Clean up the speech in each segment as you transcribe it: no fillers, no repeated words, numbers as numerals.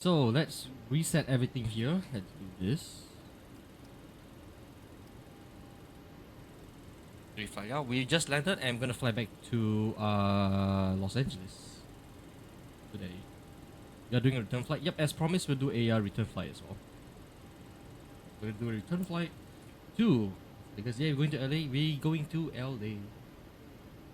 So let's reset everything here. Let's do this. Yeah, we just landed and I'm gonna fly back to Los Angeles today. We are doing a return flight. Yep, as promised, we'll do a return flight as well. We're gonna do a return flight to because yeah, we're going to LA. We're going to LA.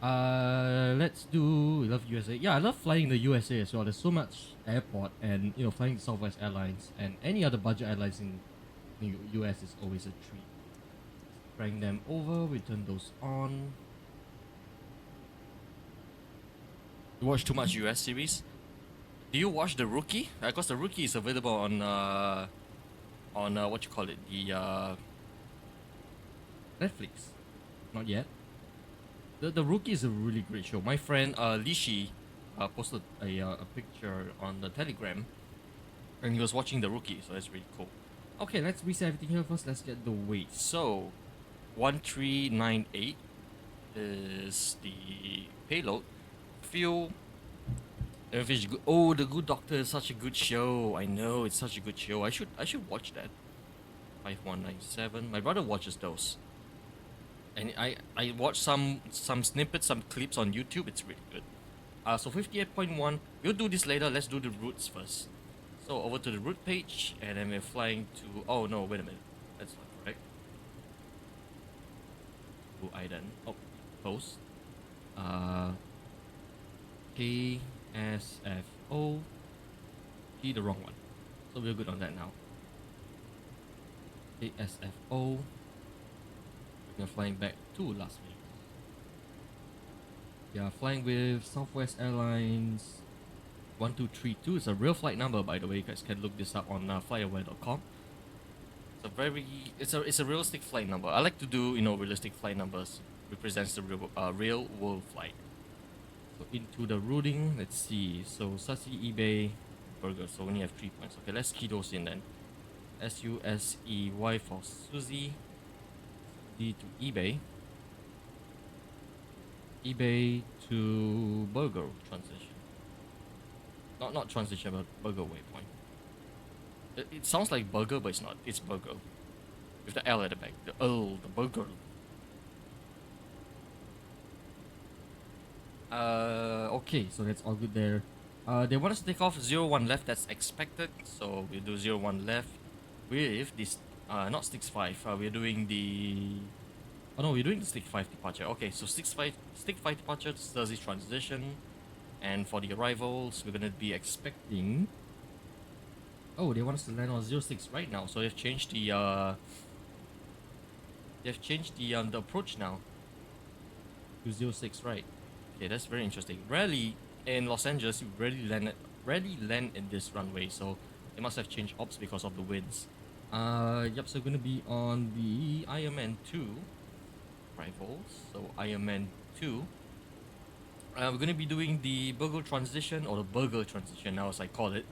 Let's do. We love USA. Yeah, I love flying the USA as well. There's so much airport, and flying Southwest Airlines and any other budget airlines in the US is always a treat. Bring them over. We turn those on. You watch too much US series? Do you watch The Rookie? Because The Rookie is available on what you call it, the Netflix. Not yet. The Rookie is a really great show. My friend Lishi posted a picture on the Telegram, and he was watching The Rookie, so that's really cool. Okay, let's reset everything here first. Let's get the weight. So, 1398 is the payload. Fuel. Everything's good. Oh, The Good Doctor is such a good show. I know it's such a good show. I should watch that. 5197. My brother watches those, and I watched some snippets, some clips on YouTube. It's really good. So 58.1. We'll do this later. Let's do the routes first. So over to the route page, and then we're flying to. Oh no! Wait a minute. That's not correct. Do I then? Oh, post. Uh, KSFO. The wrong one. So we're good on that now. KSFO. We're flying back to Las Vegas. We are flying with Southwest Airlines 1232. It's a real flight number, by the way. You guys can look this up on flyaware.com. It's a realistic flight number. I like to do realistic flight numbers. Represents the real world flight. So into the routing, let's see. So Sussy, eBay, burger. So we only have 3 points. Okay, let's key those in then. SUSEY for Suzy. D to eBay. eBay to burger transition. Not transition, but burger waypoint. It sounds like burger, but it's not. It's burger. With the L at the back. The burger. Okay, so that's all good there. They want us to take off 01 left, that's expected. So we'll do 01 left with this, not six 5. We're doing the. Oh no, we're doing the stick 5 departure. Okay, so stick 5 departure does this transition. And for the arrivals, we're gonna be expecting. Oh, they want us to land on 06 right now. So they've changed the the approach now to 06 right. Okay, that's very interesting. Rarely in Los Angeles, you rarely land in this runway, so they must have changed ops because of the winds. Yep. So we're gonna be on the Ironman 2 arrivals. So Ironman 2. We're gonna be doing the burger transition, or the burger transition now, as I call it.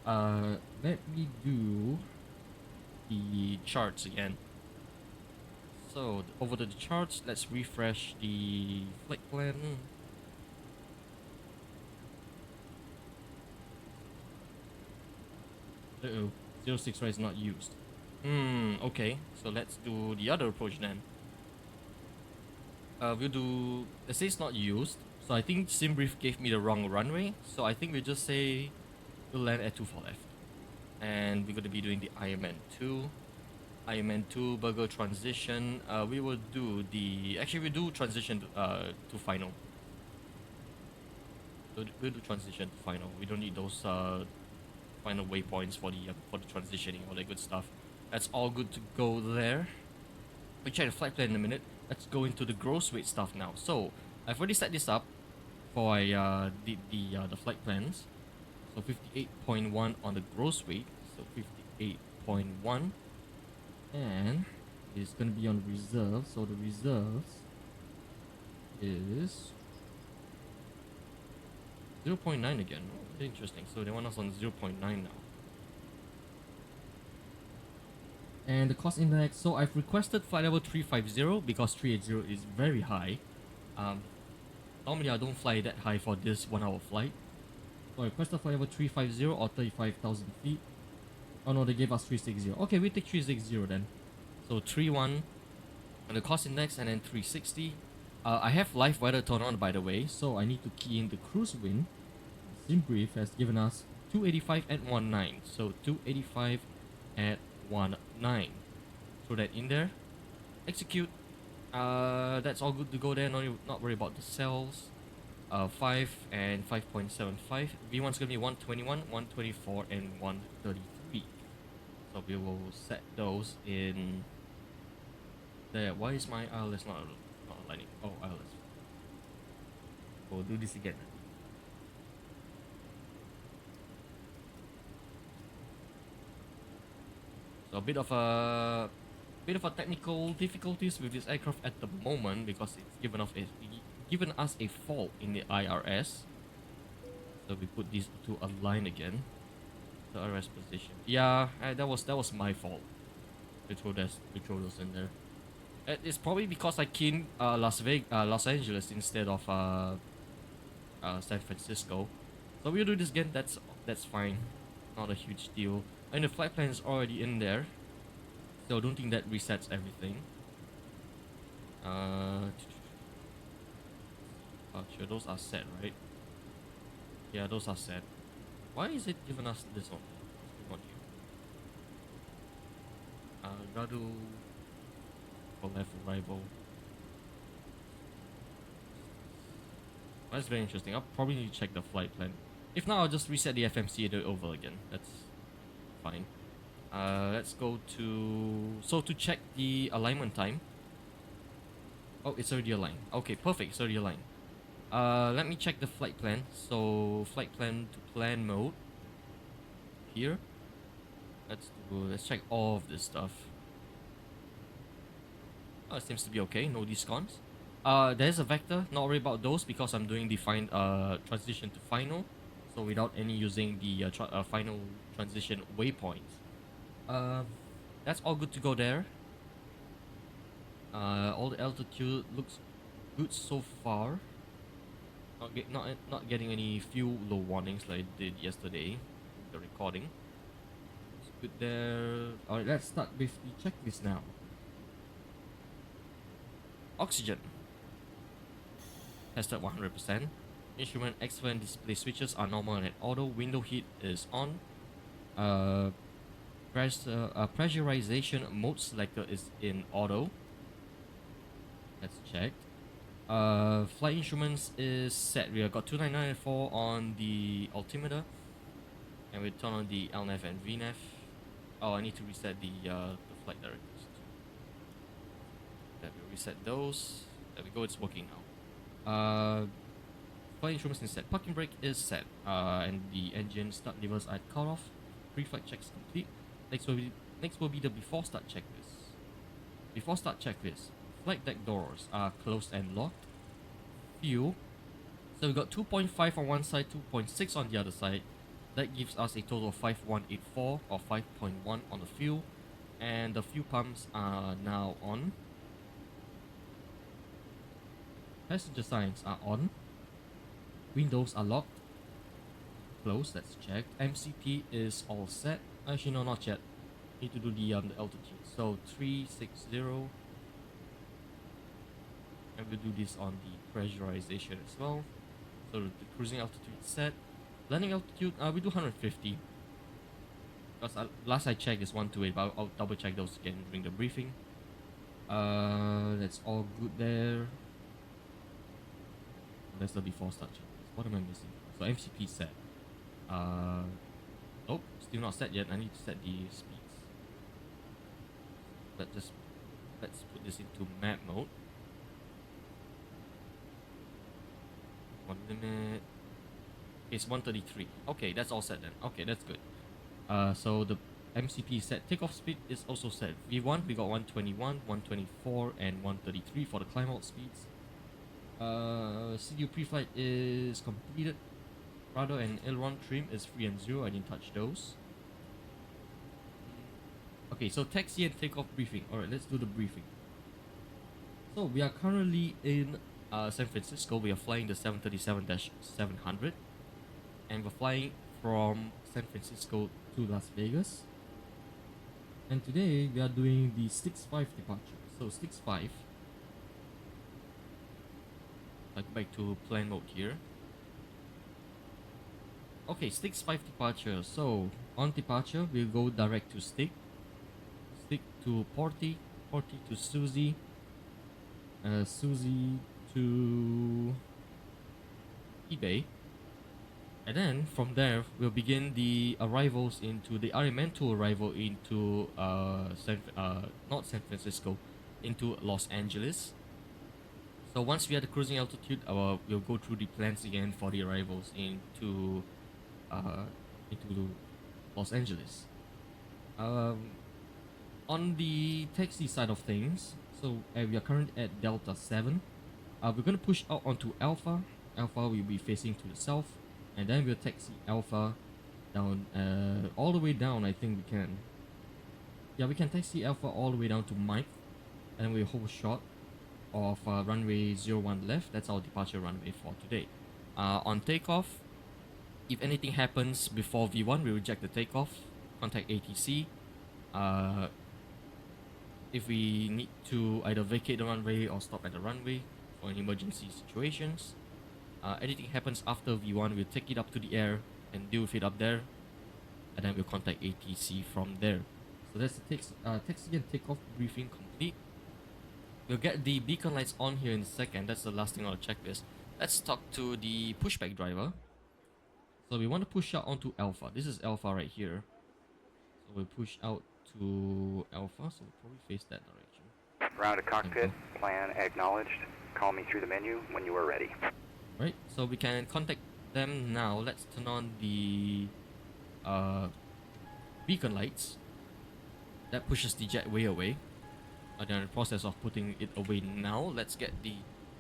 Let me do the charts again. So over to the charts, let's refresh the flight plan. Uh-oh, 06 right is not used. Okay, so let's do the other approach then. We'll do, let's say it's not used. So I think SimBrief gave me the wrong runway. So I think we just say we'll land at 24 left. And we're going to be doing the Ironman 2. Ironman 2 burger transition. We will do the, actually we do transition to final. So we'll do transition to final. We don't need those final waypoints for the transitioning, all that good stuff. That's all good to go there. We check the flight plan in a minute. Let's go into the gross weight stuff now. So I've already set this up for the flight plans. So 58.1 on the gross weight. So 58.1, and it's gonna be on reserve. So the reserves is 0.9 again. Oh, interesting. So they want us on 0.9 now. And the cost index. So I've requested flight level 350 because 380 is very high. Normally I don't fly that high for this 1 hour flight. Sorry, requested flight level 350 or 35,000 feet. Oh no, they gave us 360. Okay, we take 360 then. So 31 on the cost index and then 360. I have live weather turned on by the way, so I need to key in the cruise wind. SimBrief has given us 285 at 19. So 285 at 19. Throw that in there. Execute. That's all good to go there. Not worry about the cells. 5 and 5.75. V1's gonna be 121, 124, and 133. So we will set those in there. Why is my ILS not aligning? Oh, ILS. We'll do this again. So a bit of a technical difficulties with this aircraft at the moment because it's given us a fault in the IRS. So we put these to align again. The IRS position. Yeah, that was my fault. To throw those in there. It's probably because I keyed Los Angeles instead of San Francisco. So we'll do this again. That's fine. Not a huge deal. And the flight plan is already in there. So I don't think that resets everything. Sure, those are set, right? Yeah, those are set. Why is it giving us this one? What's going on here? Radu for left arrival. That's very interesting. I'll probably need to check the flight plan. If not, I'll just reset the FMC and do it over again. That's fine. Let's go to check the alignment time. Oh, it's already aligned. Okay, perfect. It's already aligned. Let me check the flight plan. So flight plan to plan mode. Here. Let's check all of this stuff. Oh, it seems to be okay. No discons. There's a vector. Not worry about those because I'm doing the transition to final. So without any using the final transition waypoints. That's all good to go there. All the altitude looks good so far. Not getting any fuel low warnings like I did yesterday. The recording. It's good there. Alright, let's start with the checklist now. Oxygen. Tested 100%. Instrument excellent. Display switches are normal and auto. Window heat is on. Pressurization mode selector is in auto. Let's check. Flight instruments is set. We have got 2994 on the altimeter. And we turn on the LNAV and VNAV. Oh, I need to reset the flight directives. Let me reset those. There we go, it's working now. Flight instruments is set. Parking brake is set. And the engine start levers are cut off. Pre-flight checks complete. Next will be the before start checklist. Before start checklist. Flight deck doors are closed and locked. Fuel. So we got 2.5 on one side, 2.6 on the other side. That gives us a total of 5184 or 5.1 on the fuel. And the fuel pumps are now on. Passenger signs are on. Windows are locked. Closed, let's check. MCP is all set. Actually, no, not yet. Need to do the altitude. So 360. And we'll do this on the pressurization as well. So the cruising altitude is set. Landing altitude, we do 150. Because last I checked is 128, but I'll double check those again during the briefing. That's all good there. That's the before start checklist. What am I missing? So MCP set. Oh, still not set yet. I need to set the speeds. Let's put this into map mode. One limit. It's 133. Okay, that's all set then. Okay, that's good. So the MCP is set. Takeoff speed is also set. V1 we got 121, 124, and 133 for the climb out speeds. CDU pre-flight is completed. Rudder and aileron trim is 3 and 0. I didn't touch those. Okay, so taxi and takeoff briefing. Alright, let's do the briefing. So we are currently in San Francisco. We are flying the 737-700. and we're flying from San Francisco to Las Vegas. And today we are doing the 6-5 departure. So 6-5. I go back to plan mode here. Okay, 6-5 departure. So on departure, we'll go direct to Stick to Porty to Susie, Susie to eBay. And then from there, we'll begin the arrivals into the Arimento arrival into not San Francisco, into Los Angeles. So once we are at the cruising altitude, we'll go through the plans again for the arrivals into Los Angeles. On the taxi side of things, so we are currently at Delta 7. We're gonna push out onto Alpha. Alpha will be facing to the south, and then we'll taxi Alpha down, all the way down. I think we can. Yeah, we can taxi Alpha all the way down to Mike, and we'll hold short of runway 01 left. That's our departure runway for today. On takeoff, if anything happens before V1, we reject the takeoff. Contact ATC. If we need to either vacate the runway or stop at the runway for any emergency situations. Anything happens after V1, we'll take it up to the air and deal with it up there, and then we'll contact ATC from there. So that's the taxi and takeoff briefing complete. We'll get the beacon lights on here in a second. That's the last thing on the checklist. Let's talk to the pushback driver. So we want to push out onto Alpha. This is Alpha right here. So we'll push out to Alpha, so we'll probably face that direction. Round to cockpit, plan acknowledged. Call me through the menu when you are ready. Right, so we can contact them now. Let's turn on the beacon lights. That pushes the jet way away. They're in the process of putting it away now. Let's get the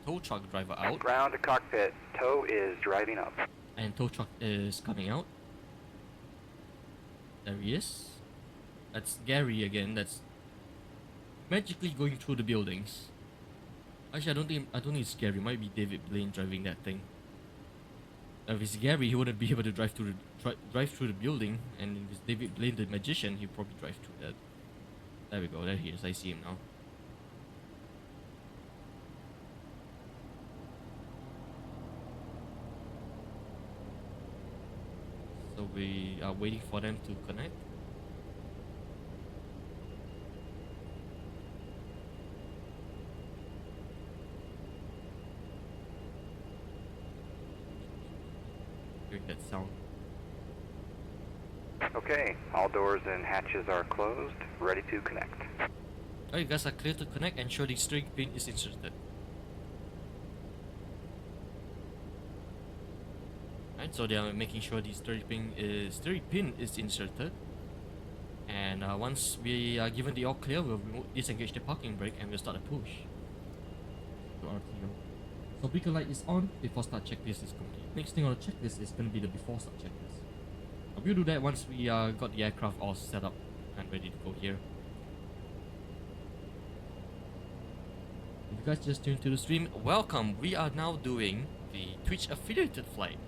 tow truck driver out. Ground to cockpit, tow is driving up. And tow truck is coming out. There he is. That's Gary again. That's magically going through the buildings. Actually, I don't think it's Gary. It might be David Blaine driving that thing. If it's Gary, he wouldn't be able to drive through the building. And if it's David Blaine, the magician, he'd probably drive through that. There we go. There he is. I see him now. So we are waiting for them to connect. Hearing that sound. Okay, all doors and hatches are closed, ready to connect. Oh, you guys are clear to connect. Ensure the steering pin is inserted. Right, so they are making sure the steering pin is inserted. And once we are given the all clear, we'll disengage the parking brake and we'll start a push to RTO. So beacon light is on, before start checklist is complete. Next thing on the checklist is going to be the before start checklist. We'll do that once we got the aircraft all set up and ready to go here. If you guys just tuned to the stream, welcome. We are now doing the Twitch affiliated flight.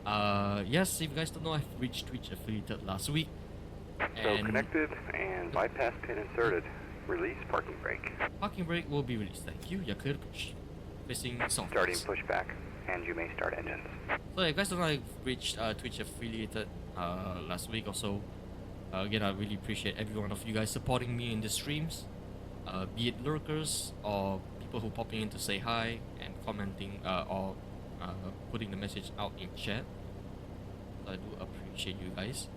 Yes, if you guys don't know, I've reached Twitch affiliated last week. So connected and bypass pin inserted. Release parking brake. Parking brake will be released. Thank you. You're clear to push. Facing south. Starting pushback, and you may start engines. So if you guys don't know, I've reached Twitch affiliated last week or so. Again, I really appreciate every one of you guys supporting me in the streams. Be it lurkers or people who popping in to say hi and commenting or putting the message out in chat. So I do appreciate you guys.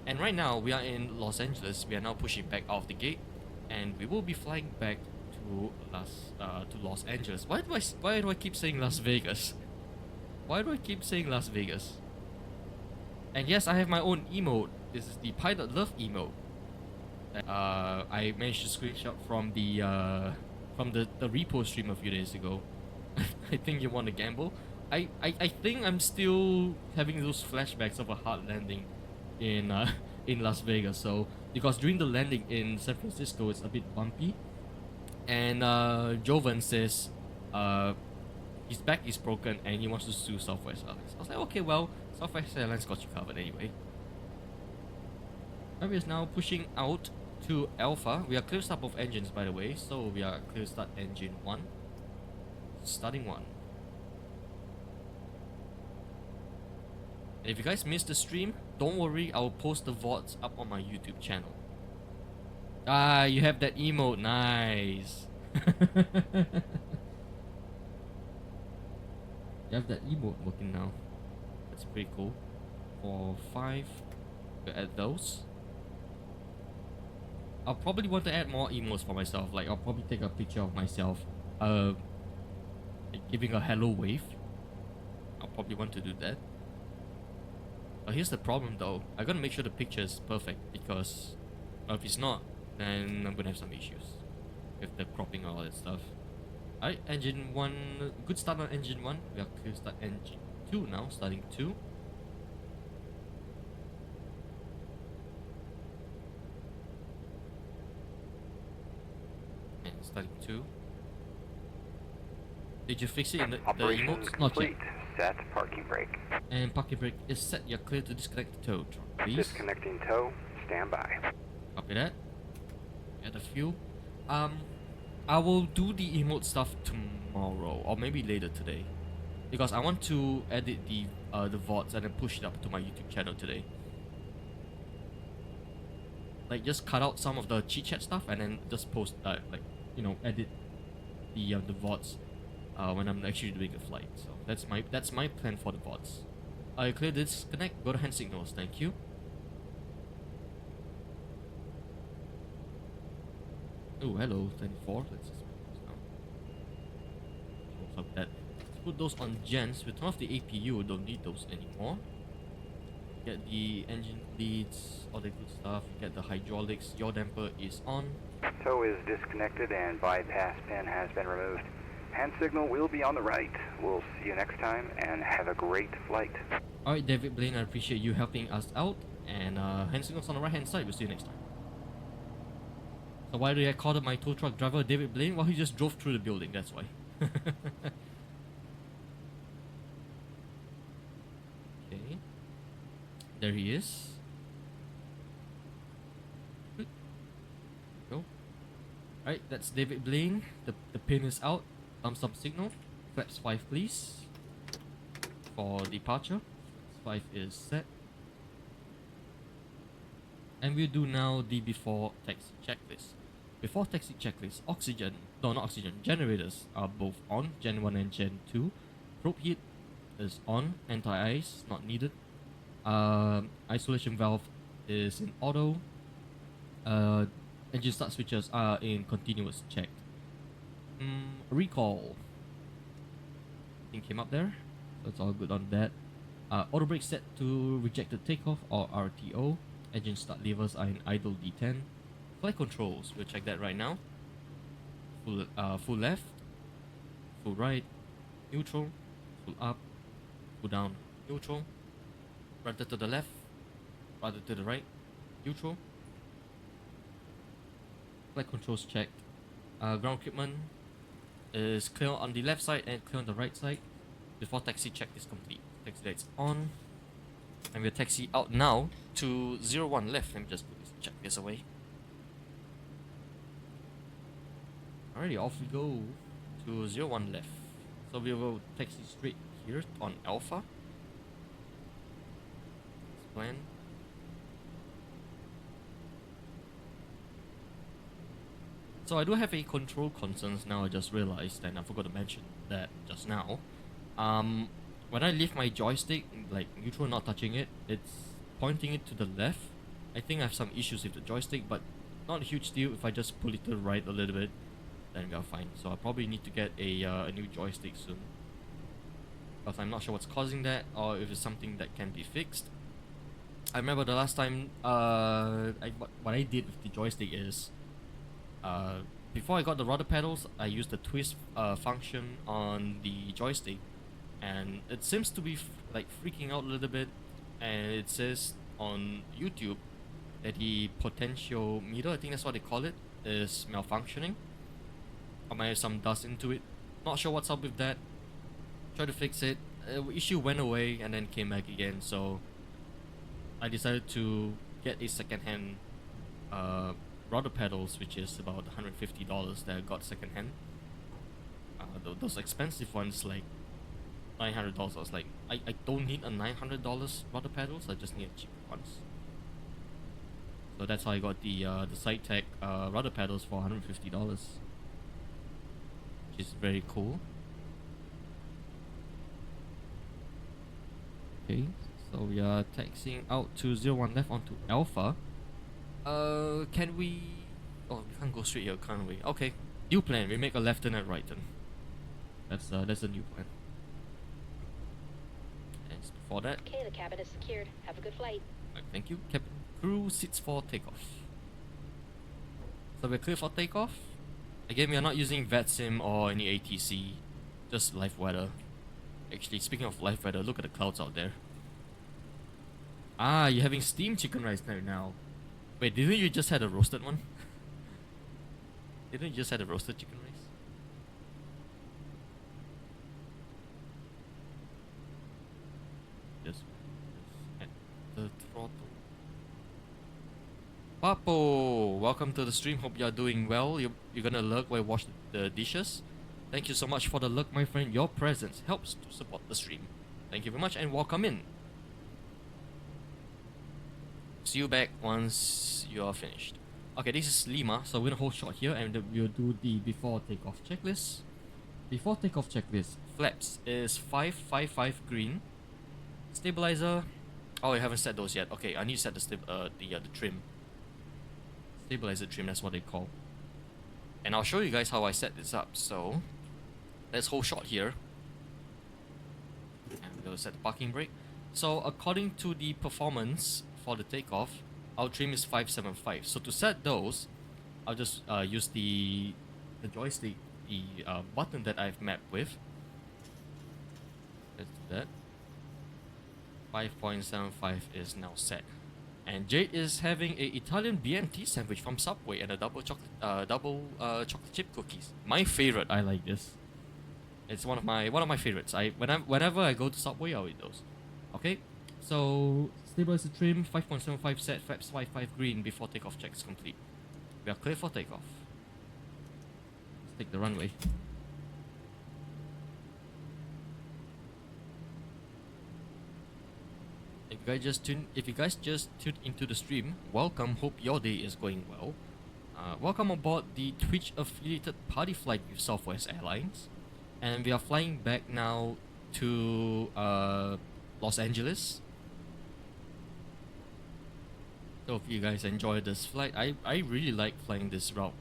And right now we are in Los Angeles. We are now pushing back out of the gate, and we will be flying back to Los Angeles. Why do I keep saying Las Vegas? Why do I keep saying Las Vegas? And yes, I have my own emote. This is the Pilot Love emote. I managed to screenshot from the repo stream a few days ago. I think you want to gamble. I think I'm still having those flashbacks of a hard landing in Las Vegas. So because during the landing in San Francisco, it's a bit bumpy, and Jovan says his back is broken and he wants to sue Southwest Airlines. I was like, okay, well, Southwest Airlines got you covered anyway. And we're now pushing out to Alpha. We are clear start both engines, by the way. So we are clear start engine 1. Starting 1. And if you guys missed the stream, don't worry, I'll post the VODs up on my YouTube channel. Ah, you have that emote. Nice. You have that emote working now. That's pretty cool. For 5, we'll add those. I'll probably want to add more emotes for myself. Like, I'll probably take a picture of myself giving a hello wave. I'll probably want to do that. But here's the problem though. I gotta make sure the picture is perfect, because if it's not, then I'm gonna have some issues with the cropping and all that stuff. Alright, engine 1, good start on engine 1. We are clear start engine 2 now, starting 2. And starting 2. Did you fix it in the emotes? Not yet. Set parking brake. And parking brake is set. You're clear to disconnect the tow truck, please. Disconnecting tow. Stand by. Copy that. Add a few. I will do the emote stuff tomorrow, or maybe later today, because I want to edit the VODs and then push it up to my YouTube channel today. Like, just cut out some of the chit chat stuff and then just post like, you know, edit the VODs when I'm actually doing a flight. So that's my plan for the VODs. I clear disconnect. Go to hand signals. Thank you. Oh, hello, 24. Let's just put those down. Close up that. Let's put those on gens. We turn off the APU. Don't need those anymore. Get the engine leads, all the good stuff. Get the hydraulics. Yaw damper is on. Tow is disconnected and bypass pin has been removed. Hand signal will be on the right. We'll see you next time and have a great flight. Alright, David Blaine, I appreciate you helping us out. And hand signals on the right hand side. We'll see you next time. So why did I call my tow truck driver David Blaine? Well, he just drove through the building, that's why. Okay. There he is. Go. Alright, that's David Blaine. The pin is out. Thumbs up signal. Flaps 5 please. For departure. Flaps 5 is set. And we'll do now the before taxi checklist. Before taxi checklist, generators are both on, Gen 1 and Gen 2. Probe heat is on, anti-ice, not needed. Isolation valve is in auto. Engine start switches are in continuous check. Recall. Thing came up there. That's all good on that. Auto brake set to rejected takeoff or RTO. Engine start levers are in idle D10. Flight controls, we'll check that right now. Full left, full right, neutral, full up, full down, neutral, rudder to the left, rudder to the right, neutral. Flight controls checked. Ground equipment is clear on the left side and clear on the right side. Before taxi check is complete. Taxi lights on. And we'll taxi out now to 01 left. Let me just check this away. Alrighty, off we go to 01 left. So we will taxi straight here on Alpha. Let's plan. So I do have a control concerns now. I just realized, and I forgot to mention that just now. When I lift my joystick, like neutral not touching it, it's pointing it to the left. I think I have some issues with the joystick, but not a huge deal. If I just pull it to the right a little bit, then we are fine. So I probably need to get a new joystick soon, because I'm not sure what's causing that, or if it's something that can be fixed. I remember the last time what I did with the joystick is, before I got the rudder pedals, I used the twist function on the joystick, and it seems to be like freaking out a little bit, and it says on YouTube that the potentiometer, I think that's what they call it, is malfunctioning. I might have some dust into it. Not sure what's up with that. Try to fix it. issue went away and then came back again. So I decided to get a second-hand rudder pedals, which is about $150 that I got second-hand. Those expensive ones like $900. I was like, I don't need a $900 rudder pedals. I just need cheaper ones. So that's how I got the SideTech rudder pedals for $150, which is very cool. Okay, so we are taxiing out to 01 left onto Alpha. Can we... Oh, we can't go straight here, can't we? Okay, new plan. We make a left turn and right turn. That's a new plan. And before that... Okay, the cabin is secured. Have a good flight. Right, thank you. Captain crew sits for takeoff. So we're clear for takeoff. Again, we are not using VetSim or any ATC. Just live weather. Actually, speaking of live weather, look at the clouds out there. Ah, you're having steamed chicken rice right now. Wait, didn't you just had a roasted one? Didn't you just had a roasted chicken rice? Just at the throttle. Papo, welcome to the stream. Hope you're doing well. You're gonna lurk while I wash the dishes. Thank you so much for the lurk, my friend. Your presence helps to support the stream. Thank you very much and welcome in. See you back once you are finished. Okay, this is Lima, so we're gonna hold short here and we'll do the before takeoff checklist. Before takeoff checklist, flaps is 555 green. Stabilizer, oh, I haven't set those yet. Okay, I need to set the trim. Stabilizer trim, that's what they call. And I'll show you guys how I set this up. So let's hold short here. And we're gonna set the parking brake. So according to the performance for the takeoff, our trim is 575. So to set those, I'll just use the joystick, the button that I've mapped with. Let's do that. 5.75 is now set. And Jade is having a Italian BMT sandwich from Subway and a double chocolate chip cookies. My favorite. I like this. It's one of my favorites. Whenever I go to Subway, I'll eat those. Okay, so stabilizer trim 5.75 set, flaps 55 green before takeoff checks complete. We are clear for takeoff. Let's take the runway. If you guys just tuned into the stream, welcome. Hope your day is going well. Welcome aboard the Twitch affiliated party flight with Southwest Airlines, and we are flying back now to Los Angeles. So if you guys enjoy this flight, I really like flying this route.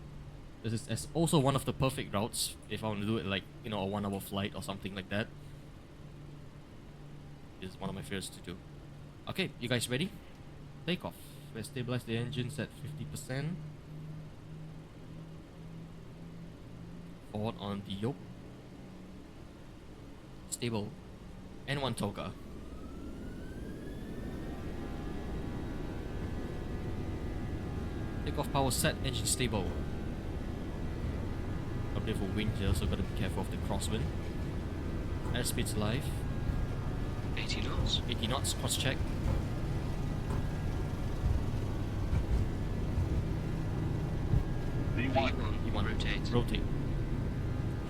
This is also one of the perfect routes if I want to do it, like, you know, a 1 hour flight or something like that. It's one of my favorites to do. Okay, you guys ready? Takeoff. Let's stabilize the engines at 50%. Forward on the yoke. Stable. And one toga. Takeoff power set, engine stable. A bit of a wind here, so gotta be careful of the crosswind. Airspeed's live. 80 knots. 80 knots, cross check. V1, rotate. Rotate.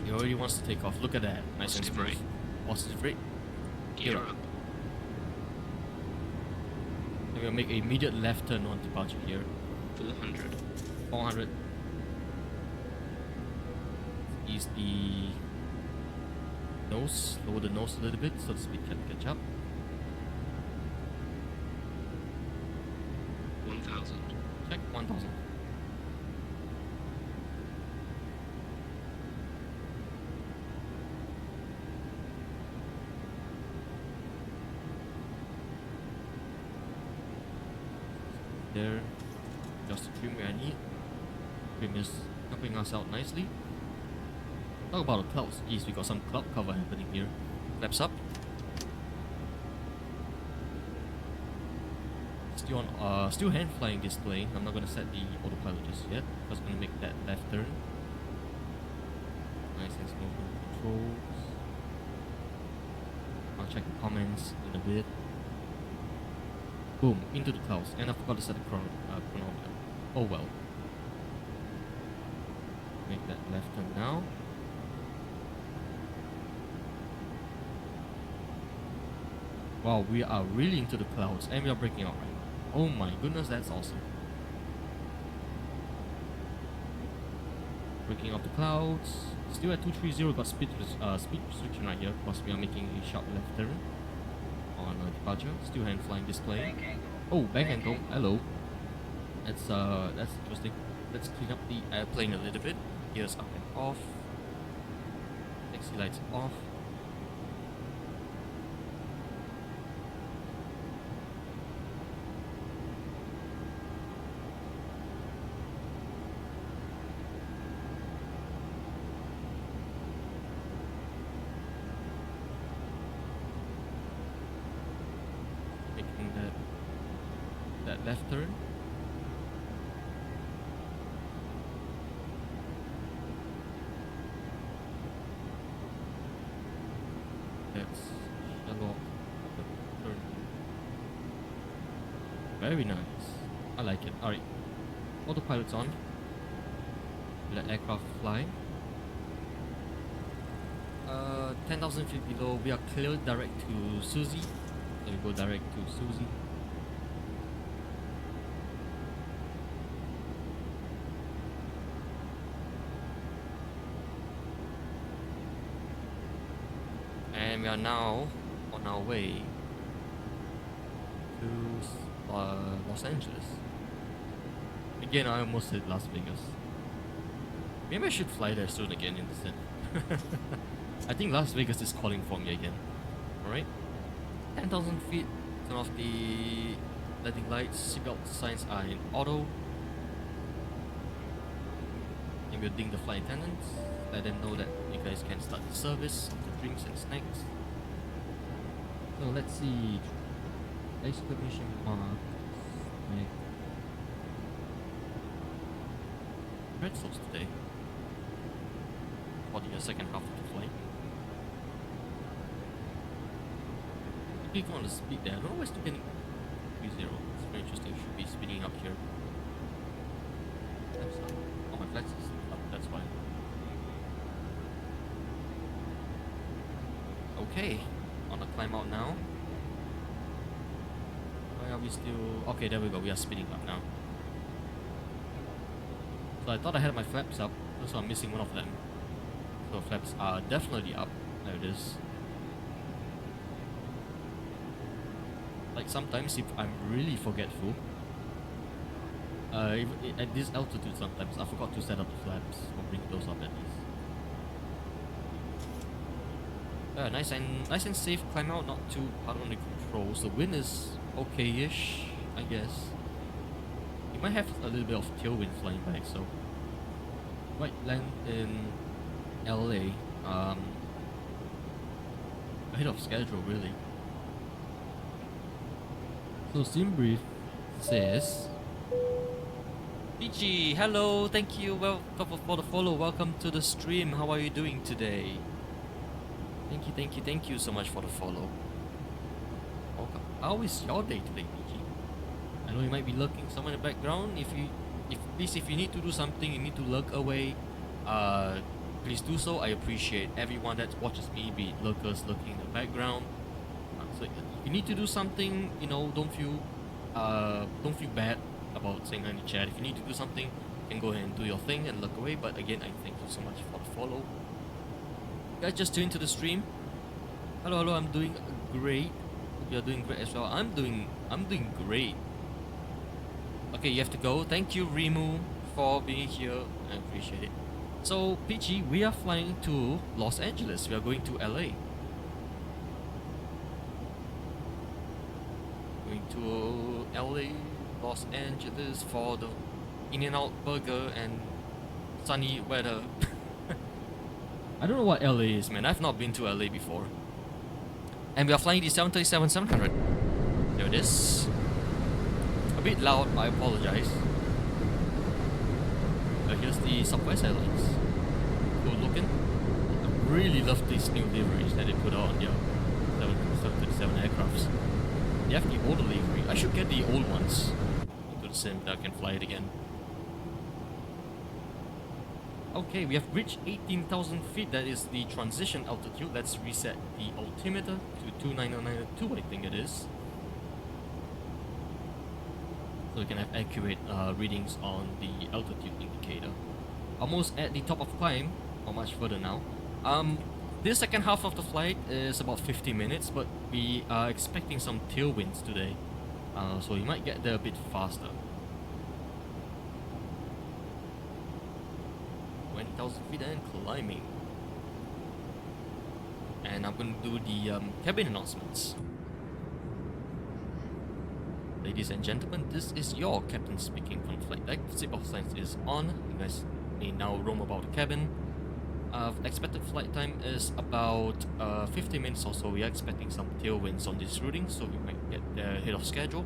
He already wants to take off. Look at that. Nice and Positive smooth. rate. Positive rate. Gear up. And we'll make an immediate left turn on departure here. 400. 400. Ease the nose. Lower the nose a little bit so the speed can catch up. 1000. Check. 1000. There, just the trim where I need. Trim is helping us out nicely. Talk about the clouds. Geez, we got some cloud cover happening here. Flaps up. Still hand flying this plane. I'm not gonna set the autopilot just yet. Just gonna make that left turn. Nice and smooth controls. I'll check the comments in a bit. Boom, into the clouds. And I forgot to set the chronometer. Oh well. Make that left turn now. Wow, we are really into the clouds and we are breaking out right now. Oh my goodness, that's awesome. Breaking out the clouds. Still at 230, got speed restriction right here because we are making a sharp left turn on departure. Still hand flying display. Oh, bank angle. Hello. That's interesting. Let's clean up the airplane a little bit. Gears up and off. Taxi lights off. Making that left turn. That's shallow turn. Very nice. I like it. Alright. Autopilot's on. Let aircraft fly. 10,000 feet below. We are cleared direct to Suzy. So we go direct to Suzy. And we are now on our way to Los Angeles. Again, I almost said Las Vegas. Maybe I should fly there soon again instead. I think Las Vegas is calling for me again. Alright. 10,000 feet. Turn off the landing lights. Seatbelt signs are in auto. And we'll ding the flight attendants. Let them know that you guys can start the service of the drinks and snacks. So let's see. Exclamation mark. Snack. Pretzels today. For the second half of the flight. If you go on the speed there, I don't know why it's still getting 30. It's very interesting. Should be speeding up here. Flaps up. Oh, my flaps is up, that's why. Okay, on the climb out now. Why are we still... Okay, there we go, we are speeding up now. So I thought I had my flaps up, so I'm missing one of them. So flaps are definitely up. There it is. Like sometimes if I'm really forgetful, at this altitude sometimes I forgot to set up the flaps or bring those up at least. Nice and safe climb out, not too hard on the controls. The wind is okay-ish, I guess. You might have a little bit of tailwind flying back, so might land in LA ahead of schedule really. So Simbrief says, Peachy, hello, thank you for the follow. Welcome to the stream. How are you doing today? Thank you so much for the follow. Welcome. How is your day today, Peachy? I know you might be lurking somewhere in the background. If you need to do something, you need to lurk away. Please do so. I appreciate everyone that watches me, be it lurkers lurking in the background. So if you need to do something, you know, don't feel bad about saying in the chat. If you need to do something, you can go ahead and do your thing and look away. But again, I thank you so much for the follow. You guys just tuned to the stream. Hello, I'm doing great. Hope you're doing great as well. I'm doing great. Okay, you have to go. Thank you, Rimu, for being here. I appreciate it. So, Peachy, we are flying to Los Angeles. We are going to LA. Going to LA, Los Angeles for the In-N-Out burger and sunny weather. I don't know what LA is, man. I've not been to LA before. And we are flying the 737-700. There it is. A bit loud, I apologize. Here's the Southwest Airlines. Cool looking. I really love these new liveries that they put out on their 737 aircrafts. They have the older livery. I should get the old ones into the sim that I can fly it again. Okay, we have reached 18,000 feet. That is the transition altitude. Let's reset the altimeter to 29092, I think it is. So we can have accurate readings on the altitude indicator. Almost at the top of climb, or much further now. This second half of the flight is about 50 minutes, but we are expecting some tailwinds today. So we might get there a bit faster. 20,000 feet and climbing. And I'm going to do the cabin announcements. Ladies and gentlemen, this is your captain speaking from flight deck. Seatbelt signs is on. You guys may now roam about the cabin. Expected flight time is about 50 minutes or so. We are expecting some tailwinds on this routing, so we might get there ahead of schedule.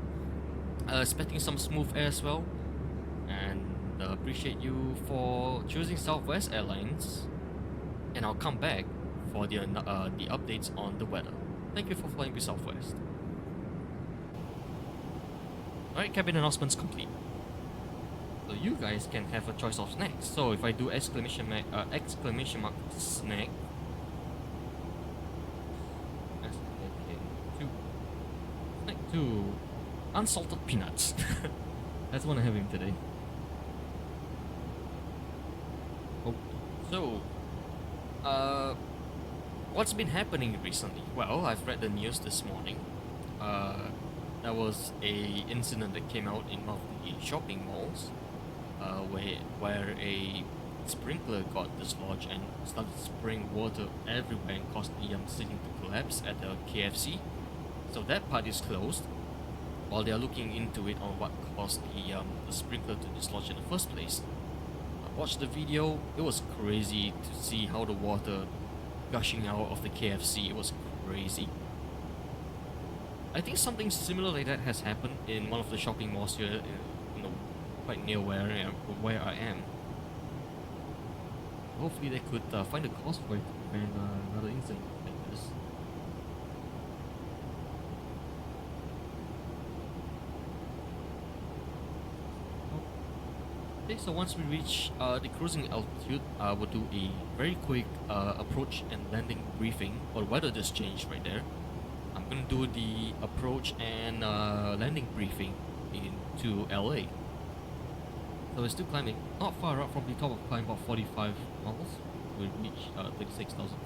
Expecting some smooth air as well. And appreciate you for choosing Southwest Airlines. And I'll come back for the updates on the weather. Thank you for flying with Southwest. Alright, cabin announcements complete. So you guys can have a choice of snacks. So if I do exclamation mark snack, snack 2, unsalted peanuts. That's what I'm having today. Oh, so what's been happening recently? Well, I've read the news this morning. There was a incident that came out in one of the shopping malls, where a sprinkler got dislodged and started spraying water everywhere and caused the ceiling to collapse at the KFC. So that part is closed, while they are looking into it on what caused the sprinkler to dislodge in the first place. I watched the video. It was crazy to see how the water gushing out of the KFC. It was crazy. I think something similar like that has happened in one of the shopping malls here, quite near where I am. Hopefully they could find a cause for it to prevent another incident like this. Okay, so once we reach the cruising altitude, we'll do a very quick approach and landing briefing, or weather just changed right there. I'm gonna do the approach and landing briefing into LA. So we're still climbing, not far up from the top of climb, about 45 miles. We'll reach 36,000 feet.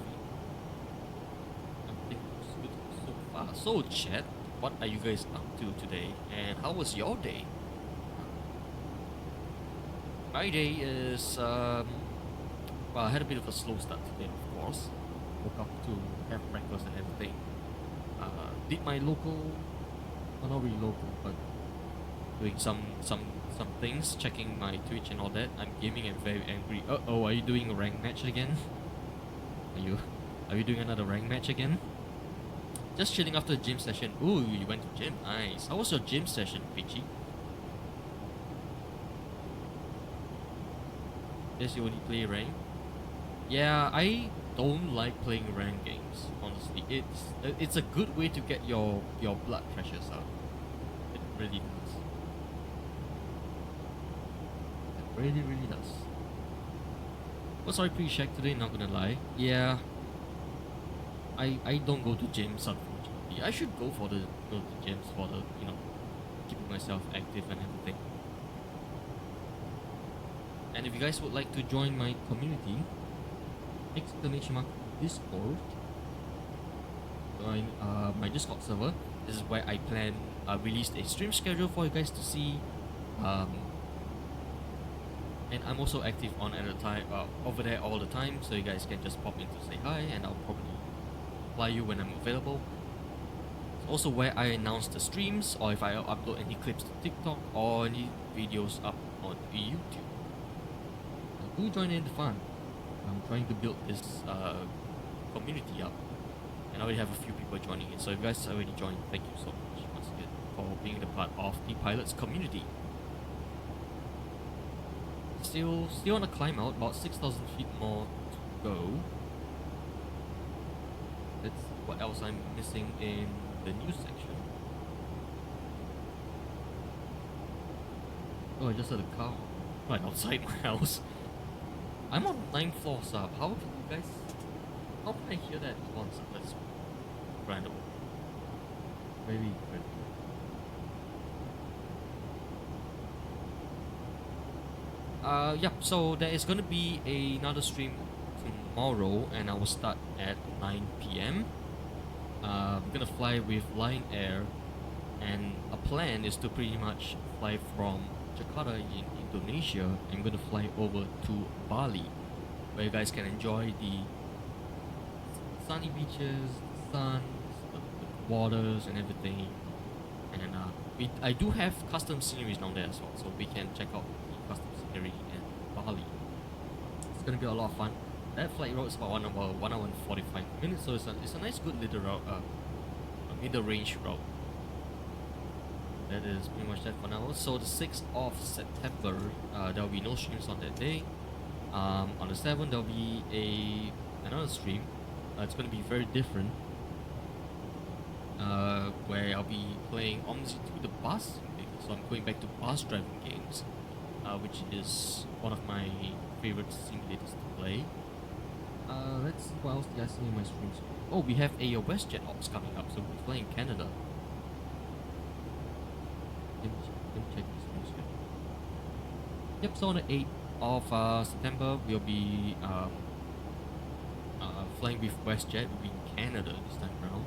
I think it's good so far. So chat, what are you guys up to today? And how was your day? My day is, well, I had a bit of a slow start today, of course. Woke up to have breakfast and everything. Did my local, well, not really local, but doing some things, checking my Twitch and all that. I'm gaming and very angry. Uh-oh, are you doing a rank match again? Are you doing another rank match again? Just chilling after the gym session. Ooh, you went to gym. Nice. How was your gym session, Peachy? Guess you only play rank? Yeah, I don't like playing rank games, honestly. It's a good way to get your blood pressures up. It really does. It really does. Oh, sorry, pre-check today, not gonna lie. Yeah, I don't go to gyms, unfortunately. I should go to gyms for the, keeping myself active and everything. And if you guys would like to join my community, !Discord, join my Discord server. This is where I plan released a stream schedule for you guys to see, and I'm also active on at a time over there all the time, so you guys can just pop in to say hi, and I'll probably reply you when I'm available. It's also where I announce the streams, or if I upload any clips to TikTok or any videos up on YouTube. So do join in the fun. I'm trying to build this community up, and I already have a few people joining in. So if you guys already joined, thank you so much once again for being the part of the pilots community. Still on a climb out, about 6,000 feet more to go. Let's see what else I'm missing in the news section. Oh, I just heard a car right outside my house. I'm on 9th floor, sub. How can you guys? How can I hear that once? That's random. Very incredible. Yep, so there is gonna be another stream tomorrow, and I will start at 9 p.m. I'm gonna fly with Lion Air, and a plan is to pretty much fly from Jakarta in Indonesia. I'm gonna fly over to Bali, where you guys can enjoy the sunny beaches, the sun, the waters, and everything. And I do have custom sceneries down there as well, so we can check out the custom scenery in Bali. It's gonna be a lot of fun. That flight route is about 1 hour and 45 minutes, so it's a nice, good little route, a middle range route. That is pretty much that for now. So the 6th of September, there will be no streams on that day. On the 7th, there will be another stream. It's going to be very different. Where I'll be playing OMSI to the bus. So I'm going back to bus driving games, which is one of my favorite simulators to play. Let's see what else did I see in my streams. Oh, we have a WestJet Ops coming up, so we're playing Canada. Let me check this news here. Yep, so on the 8th of September, we'll be flying with WestJet. We'll be in Canada this time around.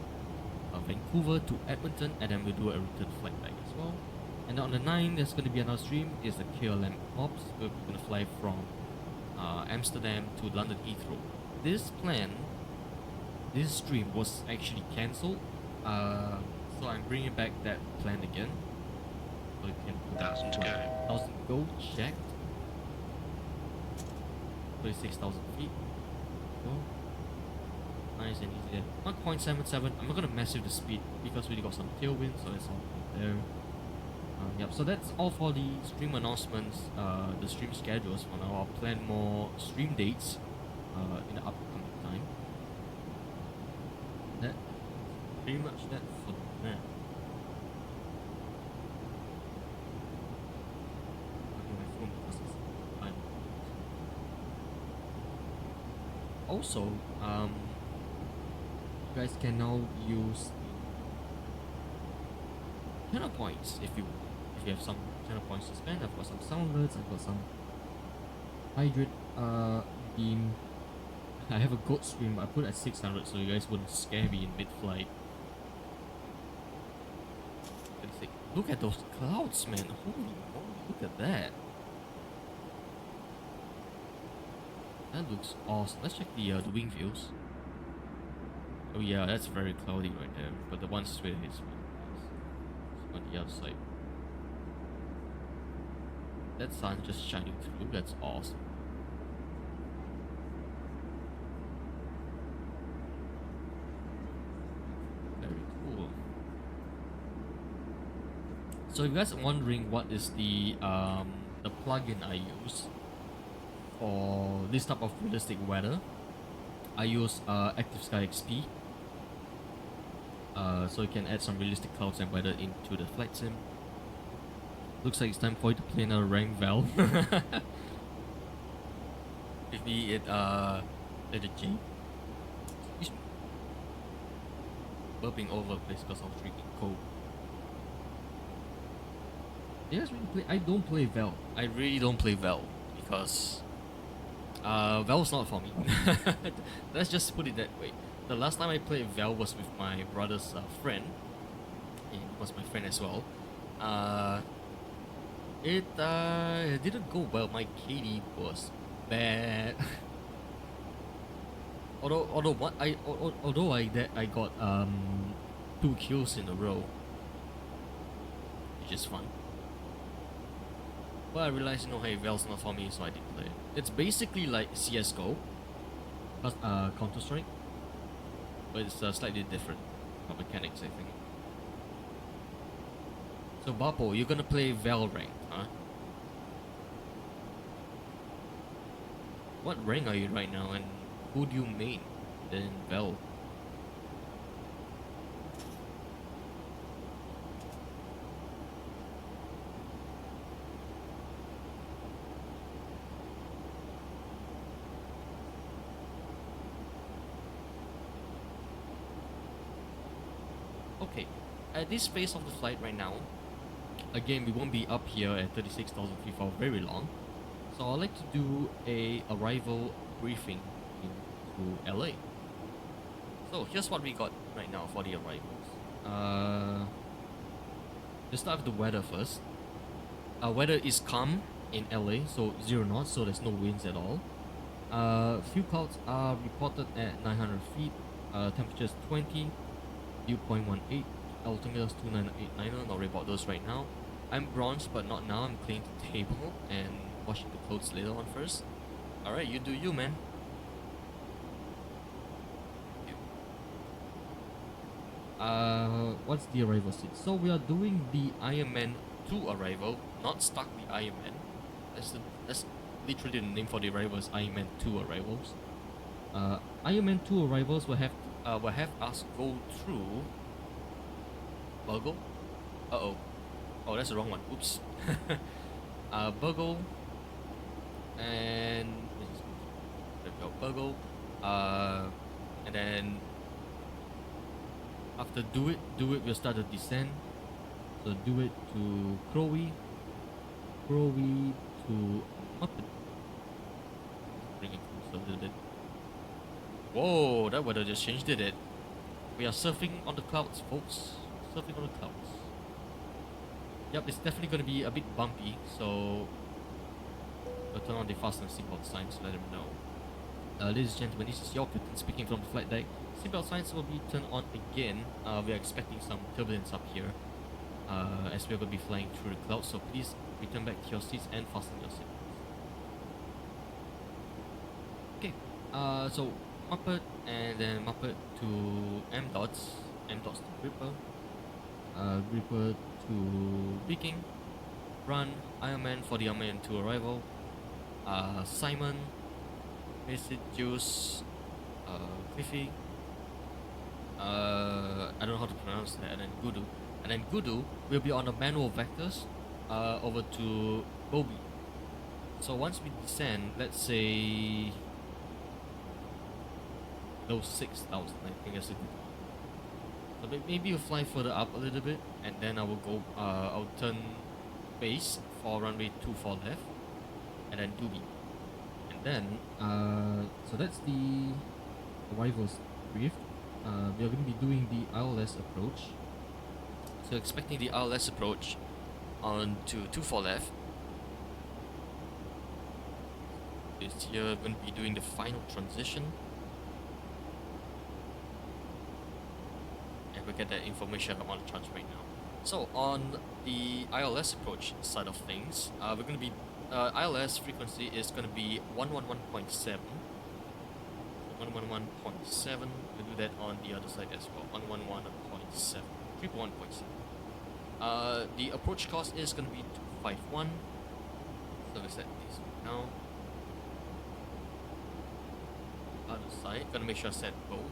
Vancouver to Edmonton, and then we'll do a return flight back as well. And on the 9th, there's going to be another stream. It's the KLM Ops. We're going to fly from Amsterdam to London Heathrow. This stream was actually cancelled. So I'm bringing back that plan again. So you can put 1,000 to go. 1,000 go, checked. 36,000 feet. Go. Nice and easy there. 1.77. I'm not gonna mess with the speed because we got some tailwind, so it's all good there. Yep, so that's all for the stream announcements, the stream schedules for now. I'll plan more stream dates in the upcoming time. That pretty much that for now. Also, you guys can now use channel points if you have some channel points to spend. I've got some sound alerts, I've got some hydrate beam. I have a goat stream, but I put it at 600 so you guys wouldn't scare me in mid-flight. Look at those clouds, man. Holy moly, look at that. That looks awesome. Let's check the wing views. Oh yeah, that's very cloudy right there. But the one straight is on the other side. That sun just shining through. That's awesome. Very cool. So if you guys are wondering what is the plugin I use for this type of realistic weather, I use Active Sky XP. So you can add some realistic clouds and weather into the flight sim. Looks like it's time for you to play another rank Val. If me it at the G. Burping over the place because I'm freaking cold. You guys really play? I don't play Val. I really don't play Val because Val's not for me. Let's just put it that way. The last time I played Val was with my brother's friend. He was my friend as well. It didn't go well. My KD was bad. although I got 2 kills in a row, which is fun. But I realized, hey, Val's not for me, so I didn't play it. It's basically like CS:GO, Counter Strike, but it's slightly different mechanics, I think. So Bapo, you're gonna play Val rank, huh? What rank are you right now, and who do you main in Val? Okay, at this phase of the flight right now, again, we won't be up here at 36,000 feet for very long. So I'd like to do a arrival briefing into LA. So here's what we got right now for the arrivals. Let's start with the weather first. Weather is calm in LA, so 0 knots, so there's no winds at all. Few clouds are reported at 900 feet. Temperatures 20, dew point 18, altimeters 2989. Not worry about those right now. I'm bronzed, but not now. I'm cleaning the table and washing the clothes later on first. Alright, you do you, man. What's the arrival seat? So we are doing the Iron Man 2 arrival, not stuck the Iron Man. That's literally the name for the arrivals, Iron Man 2 arrivals. Iron Man 2 arrivals will have us go through Burgle. Oh, that's the wrong one. Oops. Burgle and there we go. Burgle. And then after do it, we'll start the descent. So do it to Crowley to Muppet. Bring it closer a little bit. Whoa, that weather just changed, did it? We are surfing on the clouds, folks. Surfing on the clouds. Yep, it's definitely going to be a bit bumpy, so we'll turn on the fasten seatbelt signs to let them know. Ladies and gentlemen, this is your captain speaking from the flight deck. Seatbelt signs will be turned on again. We are expecting some turbulence up here as we are going to be flying through the clouds, so please return back to your seats and fasten your seatbelts. Okay, so Muppet and then Muppet to M-Dots to Gripper, Gripper to Viking, run Iron Man for the Iron Man 2 arrival, Simon, Message Juice, Cliffy, I don't know how to pronounce that, and then Gudu will be on the manual vectors over to Bobby. So once we descend, let's say those 6,000, I think that's a good one. So maybe we'll fly further up a little bit, and then I will go. I'll turn base for runway 24 left, and then Doobie, and then so that's the arrivals brief. We are going to be doing the ILS approach. So expecting the ILS approach on to 24 left. This here going to be doing the final transition. We get that information on the charge right now. So on the ILS approach side of things, we're going to be ILS frequency is going to be 111.7. 111.7. We'll do that on the other side as well. 111.7. 3.1.7. The approach cost is going to be 251. So let's set this now. Other side, gonna make sure I set both.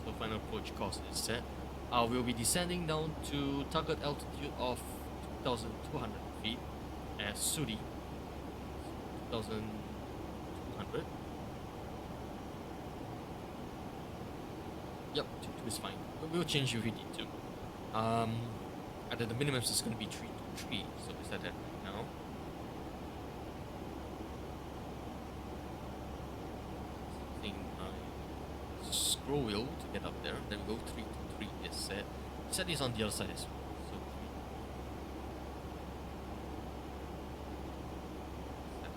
So final approach cost is set. We'll be descending down to target altitude of 2,200 feet as Sudi. 2,200. Yep, 2 is fine. We'll change if we need to. And then the minimum is going to be 323, so we set that right now. Scroll wheel to get up there, then we go 323 is set. Set this on the other side as well. So set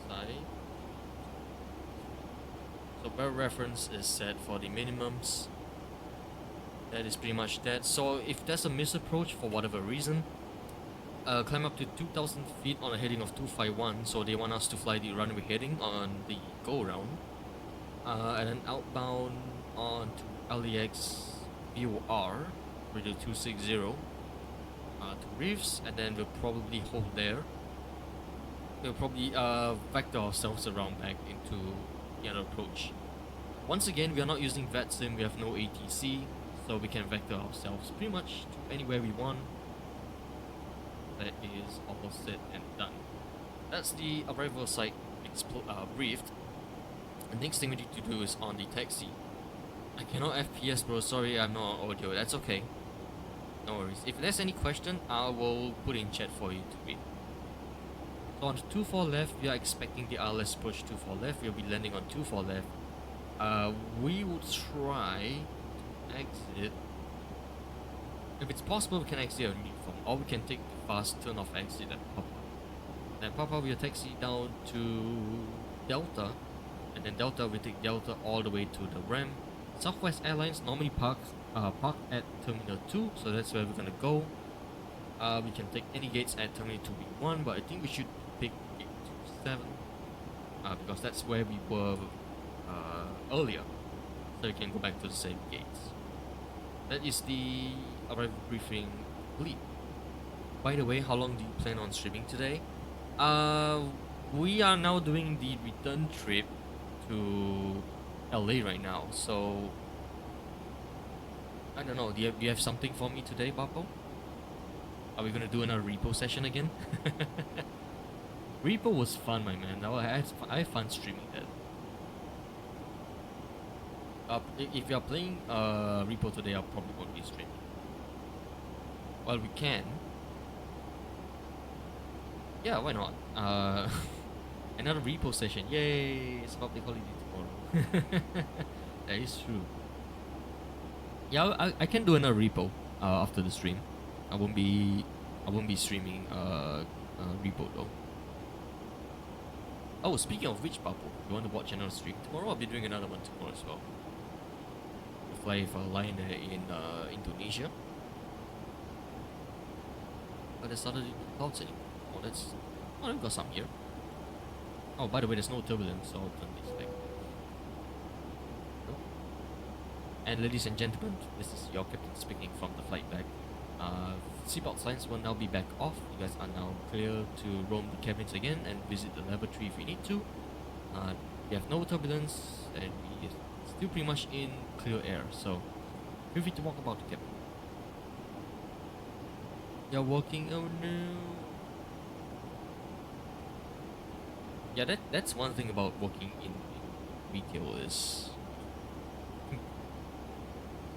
side. So barrel reference is set for the minimums. That is pretty much that. So if there's a misapproach for whatever reason, climb up to 2,000 feet on a heading of 251. So they want us to fly the runway heading on the go around. And then outbound on to LAX VOR, radio 260, to reefs, and then we'll probably hold there. We'll probably vector ourselves around back into the other approach. Once again, we are not using VetSim, we have no ATC, so we can vector ourselves pretty much to anywhere we want. That is all set and done. That's the arrival site briefed. The next thing we need to do is on the taxi. I cannot FPS, bro. Sorry, I'm not on audio. That's okay. No worries. If there's any question, I will put in chat for you to read. So on 24 left, we are expecting the RLS approach 24 left. We'll be landing on 24 left. We will try to exit. If it's possible, we can exit on uniform, or we can take the fast turn off exit at Papa. Then Papa will taxi down to Delta, and then Delta will take Delta all the way to the ramp. Southwest Airlines normally park at Terminal 2, so that's where we're gonna go. We can take any gates at Terminal 2B1, but I think we should pick Gate 27 because that's where we were earlier, so we can go back to the same gates. That is the arrival briefing complete. By the way, how long do you plan on streaming today? We are now doing the return trip to LA right now, so I don't know. Do you have something for me today, Bapo? Are we gonna do another repo session again? Repo was fun, my man. I had fun streaming that. If you are playing repo today, I probably won't be streaming. Well, we can. Yeah, why not? Another repo session. Yay! It's public holiday tomorrow. That is true. Yeah, I can do another repo after the stream. I won't be streaming repo though. Oh, speaking of which, Papo, you want to watch another stream tomorrow? I'll be doing another one tomorrow as well. We fly for Lion Air in Indonesia. But there's suddenly no clouds anymore. Oh, we've got some here. Oh, by the way, there's no turbulence, so I'll turn this back. And ladies and gentlemen, this is your captain speaking from the flight back. Seatbelt signs will now be back off. You guys are now clear to roam the cabins again and visit the laboratory if you need to. We have no turbulence and we are still pretty much in clear air, so feel free to walk about the cabin. You're walking, oh no. Yeah, that's one thing about working in retail is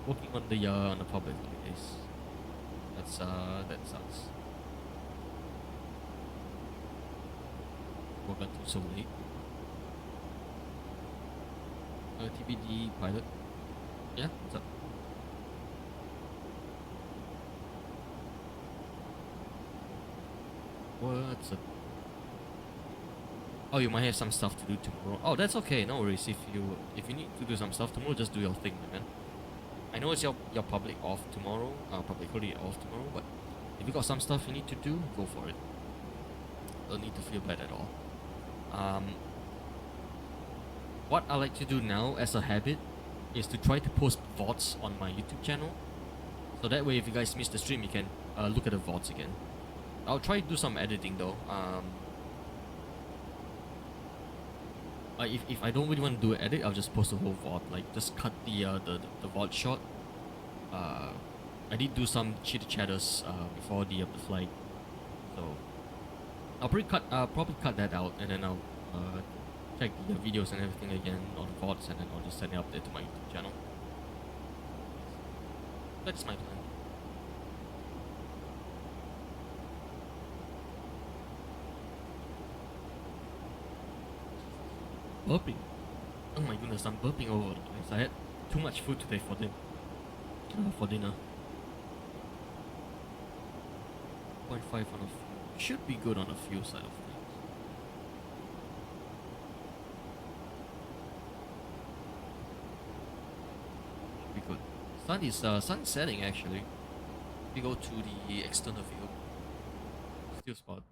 working on the public holidays. That sucks. Work until so late. TBD pilot. Yeah, what's up? What's up? Oh, you might have some stuff to do tomorrow. Oh, that's okay. No worries. If you need to do some stuff tomorrow, just do your thing, man. I know it's your public off tomorrow, public holiday off tomorrow, but if you got some stuff you need to do, go for it. Don't need to feel bad at all. What I like to do now as a habit is to try to post VODs on my YouTube channel. So that way if you guys miss the stream, you can look at the VODs again. I'll try to do some editing though. If I don't really want to do an edit, I'll just post the whole VOD. Like just cut the VOD short. I did do some chitter chatters before the flight, so I'll probably cut that out, and then I'll check the videos and everything again on VODs, and then I'll just send it up there to my YouTube channel. That's my plan. Burping. Oh my goodness, I'm burping all over the place. I had too much food today for dinner. 0.5 on a fuel. Should be good on the fuel side of things. Should be good. Sun is sun setting actually. We go to the external view. Still spot.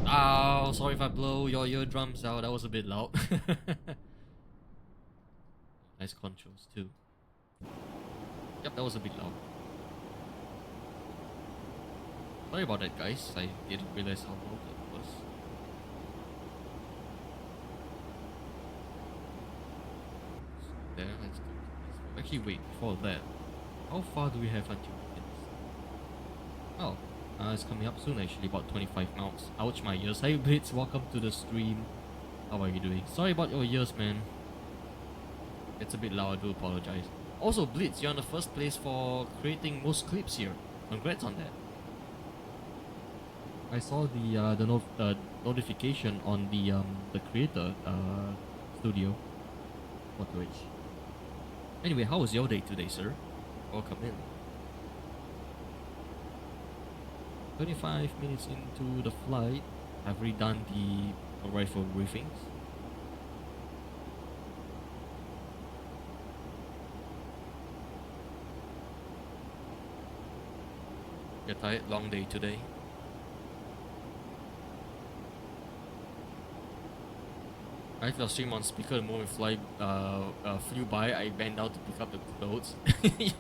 Oh, sorry if I blow your eardrums out. That was a bit loud. Nice controls too. Yep, that was a bit loud. Sorry about that, guys. I didn't realize how loud that was. So there, let's go. Actually, wait. Before that, how far do we have until we can? Oh. It's coming up soon actually, about 25 miles. Ouch my ears. Hey Blitz, welcome to the stream. How are you doing? Sorry about your ears, man. It's a bit loud, I do apologize. Also, Blitz, you're in the first place for creating most clips here. Congrats on that. I saw the notification on the creator studio for Twitch. Anyway, how was your day today, sir? Welcome in. 25 minutes into the flight, I've redone the rifle briefings. You're tired? Long day today. I had your stream on speaker the moment fly flew by. I bent down to pick up the clothes.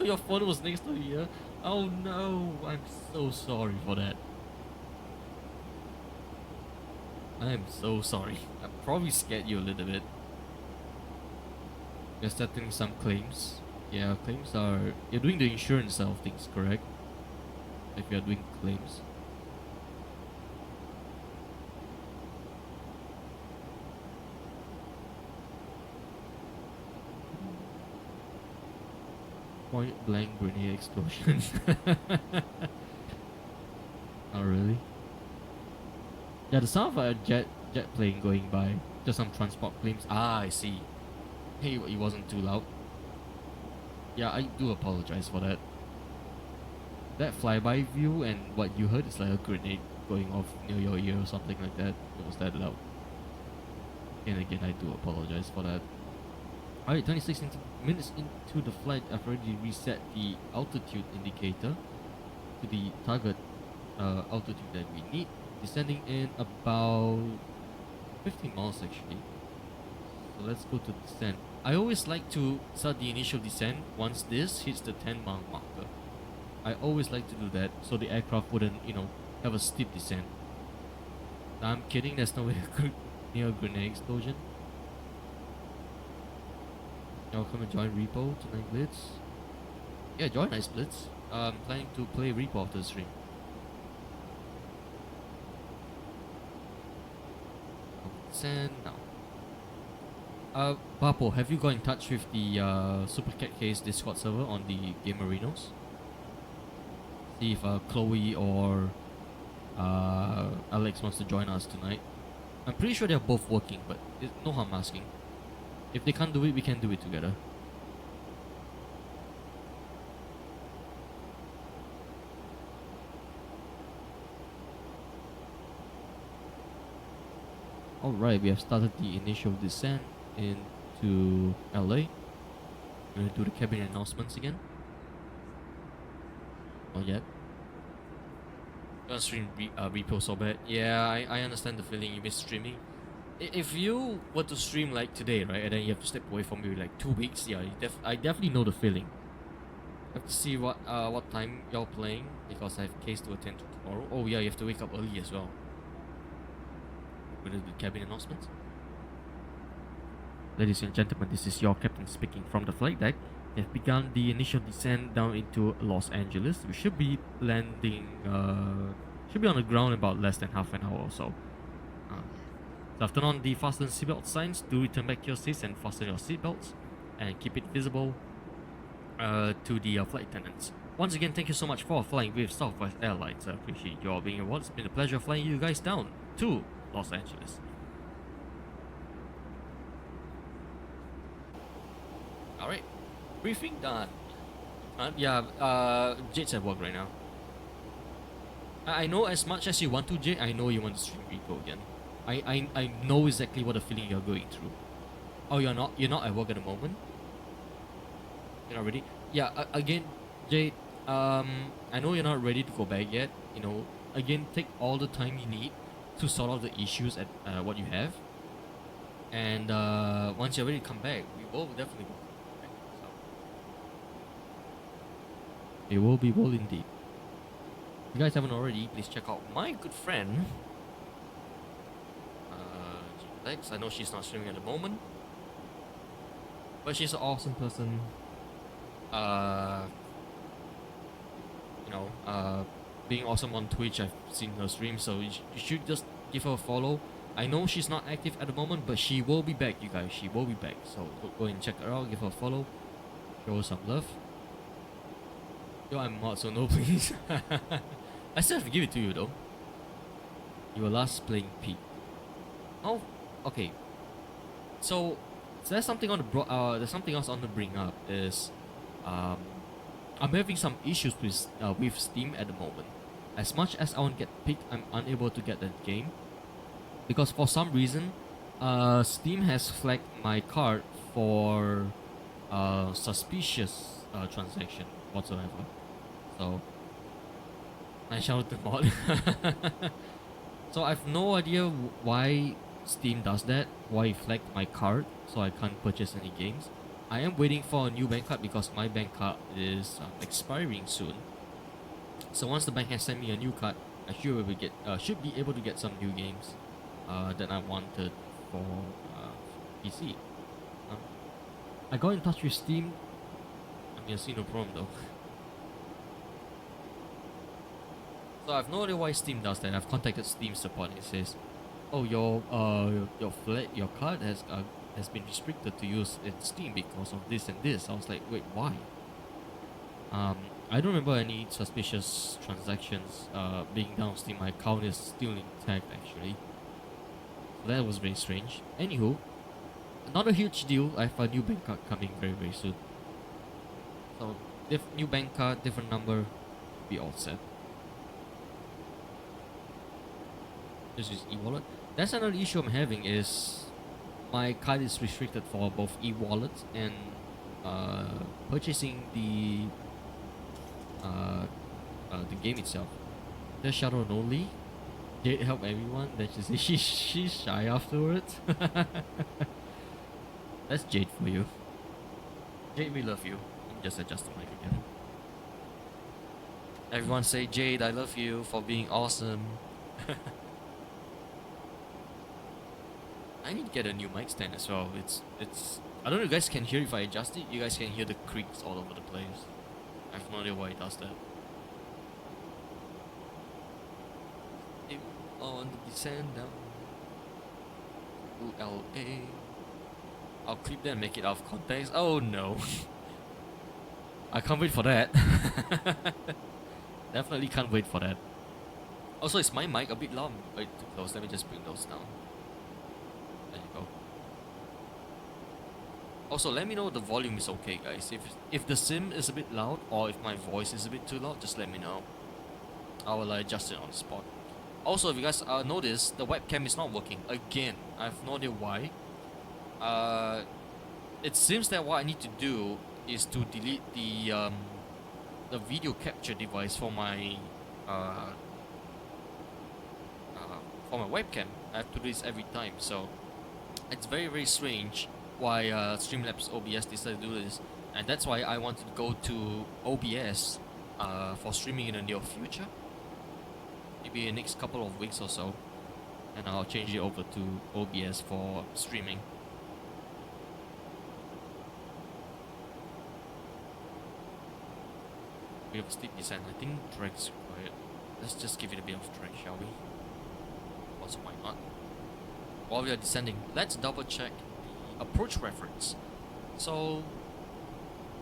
Your phone was next to you. Oh no! I'm so sorry for that. I am so sorry. I probably scared you a little bit. You're settling some claims. Yeah, claims are... You're doing the insurance side of things, correct? If you're doing claims. Point blank grenade explosion. Oh really? Yeah, the sound of a jet plane going by. Just some transport planes. Ah, I see. Hey, it wasn't too loud. Yeah, I do apologize for that. That flyby view and what you heard is like a grenade going off near your ear or something like that. It was that loud. And again, I do apologize for that. Alright, 26 minutes into the flight, I've already reset the altitude indicator to the target altitude that we need. Descending in about 15 miles actually. So let's go to descent. I always like to start the initial descent once this hits the 10-mile marker. I always like to do that so the aircraft wouldn't, you know, have a steep descent. I'm kidding, there's no way near a grenade explosion. Y'all come and join Repo tonight, Blitz. Yeah, join us, Blitz. I'm planning to play Repo after the stream. Send now. Papo, have you got in touch with the Super Cat Case Discord server on the Game Marinos? See if Chloe or Alex wants to join us tonight. I'm pretty sure they're both working, but no harm asking. If they can't do it, we can do it together. Alright, we have started the initial descent into LA. We're gonna do the cabin announcements again. Not yet. Gonna stream Repo so bad. Yeah, I understand the feeling. You miss streaming. If you were to stream like today, right, and then you have to step away from maybe like 2 weeks, yeah, I definitely know the feeling. I have to see what time y'all playing because I have a case to attend to tomorrow. Oh yeah, you have to wake up early as well. We're gonna do the cabin announcements. Ladies and gentlemen, this is your captain speaking from the flight deck. We have begun the initial descent down into Los Angeles. We should be landing, should be on the ground in about less than half an hour or so. So after on the fasten seatbelt signs, do return back to your seats and fasten your seatbelts and keep it visible to the flight attendants. Once again, thank you so much for flying with Southwest Airlines. I appreciate you all being aboard. It's been a pleasure flying you guys down to Los Angeles. Alright, briefing done. Jade's at work right now. I know as much as you want to, Jade, I know you want to stream Rico again. I know exactly what the feeling you're going through. Oh, you're not at work at the moment? You're not ready? Yeah, again, Jade, I know you're not ready to go back yet. You know, again, take all the time you need to sort out the issues at what you have. And once you're ready to come back, we will definitely go back. So. It will be well indeed. If you guys haven't already, please check out my good friend Lex. I know she's not streaming at the moment, but she's an awesome person. Being awesome on Twitch, I've seen her stream, so you should just give her a follow. I know she's not active at the moment, but she will be back, you guys. She will be back. So go and check her out, give her a follow, show her some love. Yo, I'm mod, so no please. I still have to give it to you though. You were last playing Peak. Oh, okay. So there's something on the there's something else on the bring up is I'm having some issues with Steam at the moment. As much as I want to get Peak, I'm unable to get that game because for some reason Steam has flagged my card for suspicious transaction whatsoever. So I shouted the mod. So I've no idea why Steam does that, why it flagged my card so I can't purchase any games. I am waiting for a new bank card because my bank card is expiring soon. So once the bank has sent me a new card, I should be able to get some new games that I wanted for PC. I got in touch with Steam. I mean, I see no problem though. So I have no idea why Steam does that. I've contacted Steam support and it says, "Oh, your card has been restricted to use in Steam because of this and this." I was like, "Wait, why?" I don't remember any suspicious transactions being done on Steam. My account is still intact actually. So that was very strange. Anywho, not a huge deal. I have a new bank card coming very soon. So new bank card, different number, be all set. This is e-wallet. That's another issue I'm having is my card is restricted for both e-wallet and purchasing the game itself. There's Shadow only. Jade help everyone. Then she says she's shy afterwards. That's Jade for you. Jade, we love you. Let me just adjust the mic again. Everyone say Jade, I love you for being awesome. I need to get a new mic stand as well. It's I don't know if you guys can hear if I adjust it. You guys can hear the creaks all over the place. I have no idea why it does that. On the descent down ULA. I'll clip that and make it out of context. Oh no. I can't wait for that. Definitely can't wait for that. Also, is my mic a bit loud? Wait, too close. Let me just bring those down. There you go. Also, let me know the volume is okay, guys. If the sim is a bit loud or if my voice is a bit too loud, just let me know. I will adjust it on the spot. Also, if you guys notice, the webcam is not working again. I have no idea why. It seems that what I need to do is to delete the video capture device for my webcam. I have to do this every time, so it's very strange why Streamlabs OBS decided to do this, and that's why I wanted to go to OBS for streaming in the near future, maybe in the next couple of weeks or so, and I'll change it over to OBS for streaming. We have a steep descent. I think drag's required. Let's just give it a bit of drag, shall we? Also, why not? While we are descending, let's double check the approach reference. So,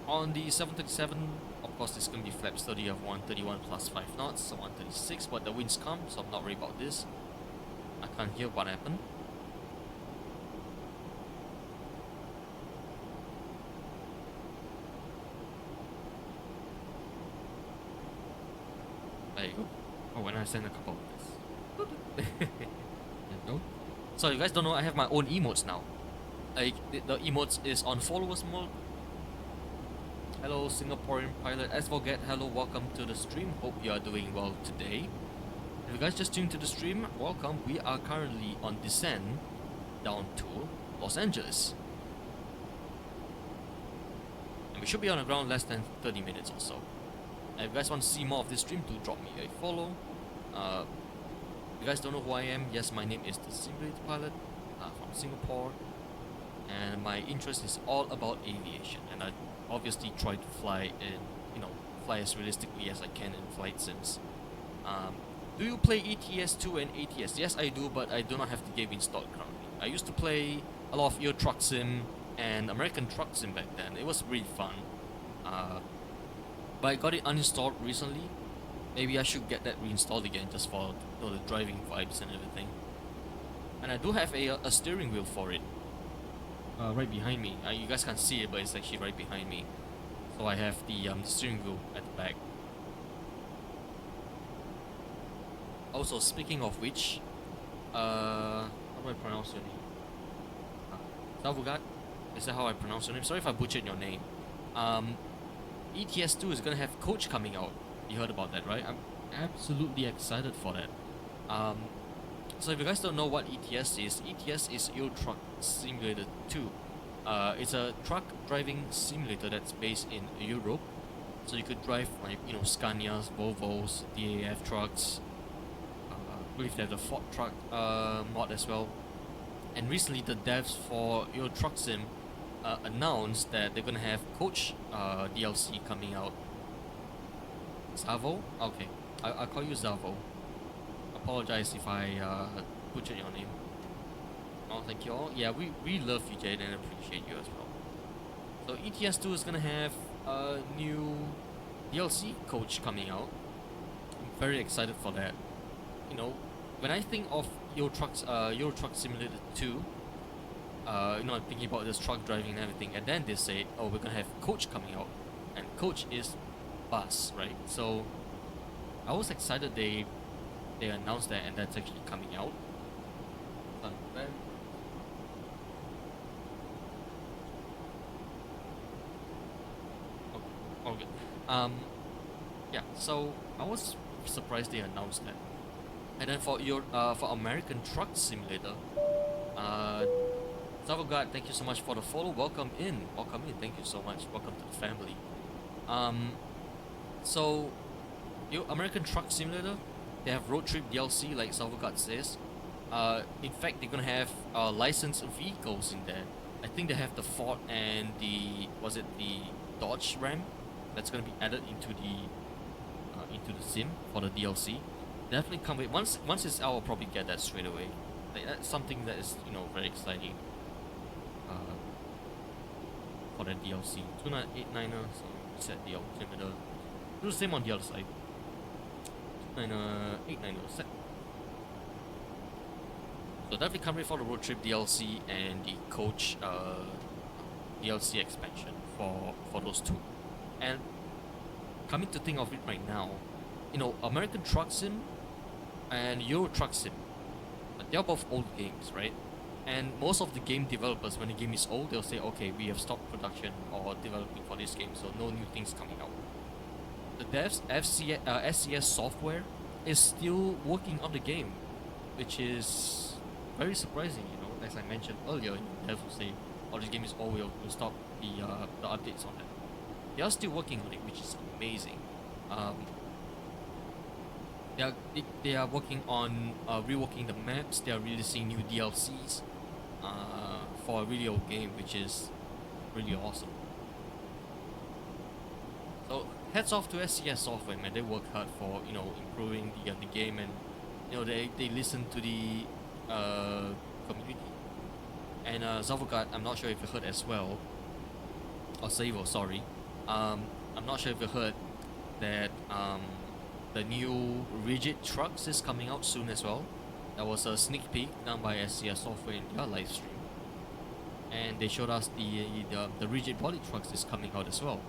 on the 737, of course, it's going to be flaps 30 of 131 plus 5 knots, so 136, but the winds come, so I'm not worried about this. I can't hear what happened. There you go. Oh, when I send a couple of this. There you go. So you guys don't know, I have my own emotes now. Like the emotes is on followers mode. Hello Singaporean pilot. As forget, hello, welcome to the stream. Hope you are doing well today. If you guys just tuned to the stream, welcome. We are currently on descent down to Los Angeles. And we should be on the ground less than 30 minutes or so. And if you guys want to see more of this stream, do drop me a follow. If you guys don't know who I am, yes, my name is the Simulator Pilot from Singapore, and my interest is all about aviation. And I obviously try to fly as realistically as I can in flight sims. Do you play ETS2 and ATS? Yes, I do, but I do not have the game installed currently. I used to play a lot of Euro Truck Sim and American Truck Sim back then. It was really fun. But I got it uninstalled recently. Maybe I should get that reinstalled again just for the driving vibes and everything. And I do have a steering wheel for it. Right behind me. You guys can't see it, but it's actually right behind me. So I have the steering wheel at the back. Also, speaking of which, how do I pronounce your name? Zavugat? Is that how I pronounce your name? Sorry if I butchered your name. ETS2 is gonna have Coach coming out. You heard about that, right? I'm absolutely excited for that. So if you guys don't know what ETS is Euro Truck Simulator 2. It's a truck driving simulator that's based in Europe. So you could drive like, Scanias, Volvos, DAF trucks. I believe they have the Ford truck mod as well. And recently the devs for Euro Truck Sim announced that they're gonna have Coach DLC coming out. Zavo? Okay, I'll call you Zavo. Apologize if I butchered your name. Oh, thank you all. Yeah, we love you, Jade, and appreciate you as well. So ETS2 is gonna have a new DLC Coach coming out. I'm very excited for that. When I think of Euro Truck Simulator 2, I'm thinking about this truck driving and everything, and then they say, oh, we're gonna have Coach coming out, and Coach is bus, right? So I was excited they announced that, and that's actually coming out. Okay. Yeah. So I was surprised they announced that. And then for American Truck Simulator, Zavogard, thank you so much for the follow. Welcome in. Thank you so much. Welcome to the family. So, American Truck Simulator, they have Road Trip DLC, like Salvogard says. In fact, they're gonna have licensed vehicles in there. I think they have the Ford and the Dodge Ram that's gonna be added into the sim for the DLC. Definitely can't wait. Once it's out, I'll probably get that straight away. Like, that's something that is very exciting. For the DLC, 2989er, so set the altimeter. Do the same on the other side. 890 set. So definitely can't wait for the Road Trip DLC and the Coach DLC expansion for those two. And coming to think of it right now, American Truck Sim and Euro Truck Sim, they're both old games, right? And most of the game developers, when the game is old, they'll say, okay, we have stopped production or developing for this game, so no new things coming out. The devs, SCS Software, is still working on the game, which is very surprising, as I mentioned earlier. Devs will say, oh, this game is old, we'll stop the updates on it. They are still working on it, which is amazing. They are working on reworking the maps. They are releasing new DLCs for a really old game, which is really awesome. So hats off to SCS Software, man. They work hard for improving the game, and they listen to the community. And Zavogat, I'm not sure if you heard as well, or Savo, sorry. I'm not sure if you heard that the new rigid trucks is coming out soon as well. That was a sneak peek done by SCS Software in their live stream, and they showed us the rigid body trucks is coming out as well.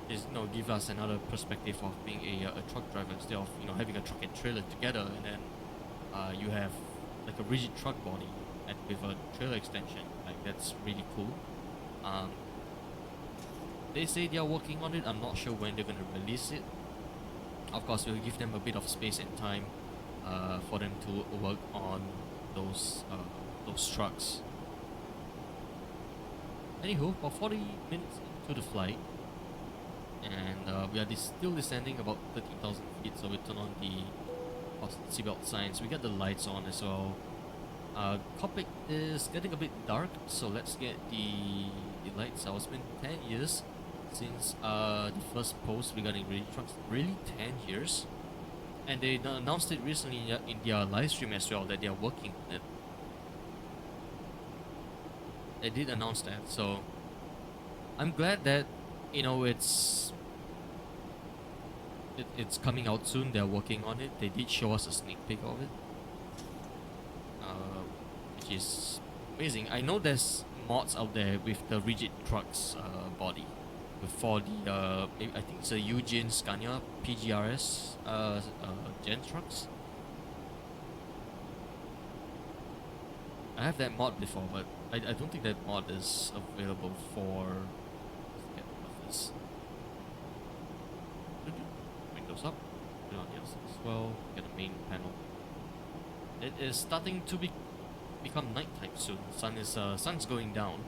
Is give us another perspective of being a truck driver instead of having a truck and trailer together, and then you have like a rigid truck body and with a trailer extension. Like, that's really cool. They say they are working on it. I'm not sure when they're gonna release it. Of course, we'll give them a bit of space and time for them to work on those trucks. Anywho, about 40 minutes into the flight, and we are still descending about 13,000 feet, so we turn on the seatbelt signs. We got the lights on as well. Cockpit is getting a bit dark, so let's get the lights out. It's been 10 years since the first post regarding really trucks, really 10 years. And they announced it recently in their live stream as well that they are working on it. They did announce that, so I'm glad that, you know, it's coming out soon. They're working on it. They did show us a sneak peek of it, which is amazing. I know there's mods out there with the rigid trucks body, for the I think it's a Eugene Scania PGRS gen trucks. I have that mod before, but I don't think that mod is available for. Let's get rid of this. Windows up. Put it on the other side as well. Get a main panel. It is starting to become nighttime soon. Sun's going down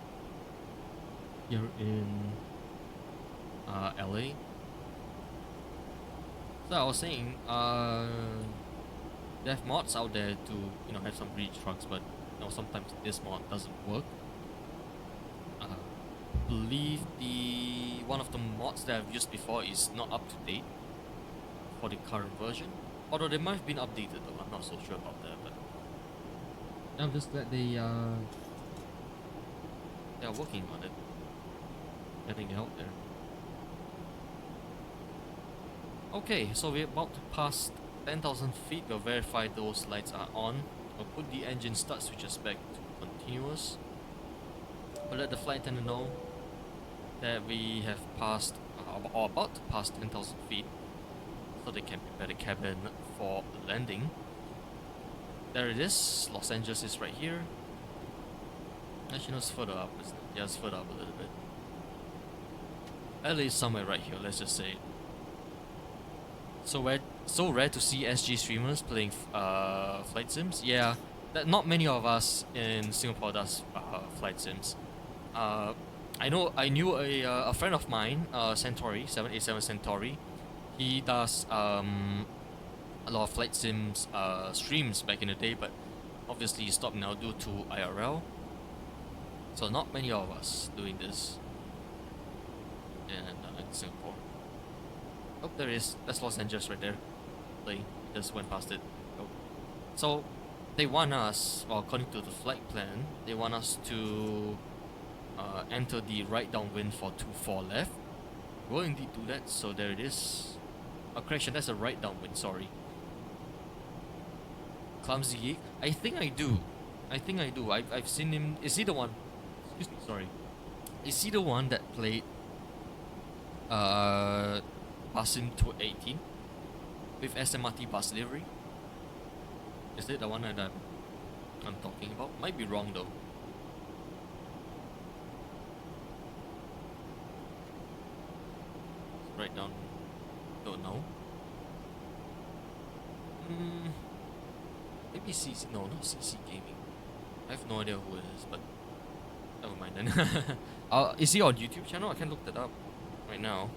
here in LA. So I was saying, they have mods out there to, you know, have some bridge trucks, but you know, sometimes this mod doesn't work. Believe one of the mods that I've used before is not up to date for the current version. Although they might have been updated though, I'm not so sure about that. But I'm just glad they are working on it, getting it out there. Okay, so we're about to pass 10,000 feet. We'll verify those lights are on. We'll put the engine start switches back to continuous. We'll let the flight attendant know that we have passed, or about to pass 10,000 feet, so they can prepare the cabin for landing. There it is. Los Angeles is right here. Actually, no, it's further up, isn't it? Yeah, it's further up a little bit. LA is somewhere right here, let's just say. So rare to see SG streamers playing flight sims. Yeah, not many of us in Singapore does flight sims. I knew a friend of mine, Centauri 787 Centauri. He does a lot of flight sims streams back in the day, but obviously he stopped now due to IRL. So not many of us doing this in Singapore. Oh, there is. That's Los Angeles right there. They just went past it. Oh. So they want us, well, according to the flight plan, they want us to enter the right downwind for 24 left. We'll indeed do that. So there it is. Correction, that's a right downwind, sorry. Clumsy Geek? I think I do. I've seen him. Is he the one? Excuse me, sorry. Is he the one that played Basim 218 with SMRT bus delivery? Is it the one that I'm talking about? Might be wrong though. Write down. Don't know. Maybe CC. No, not CC Gaming. I have no idea who it is, but never mind then. Is he on YouTube channel? I can look that up right now.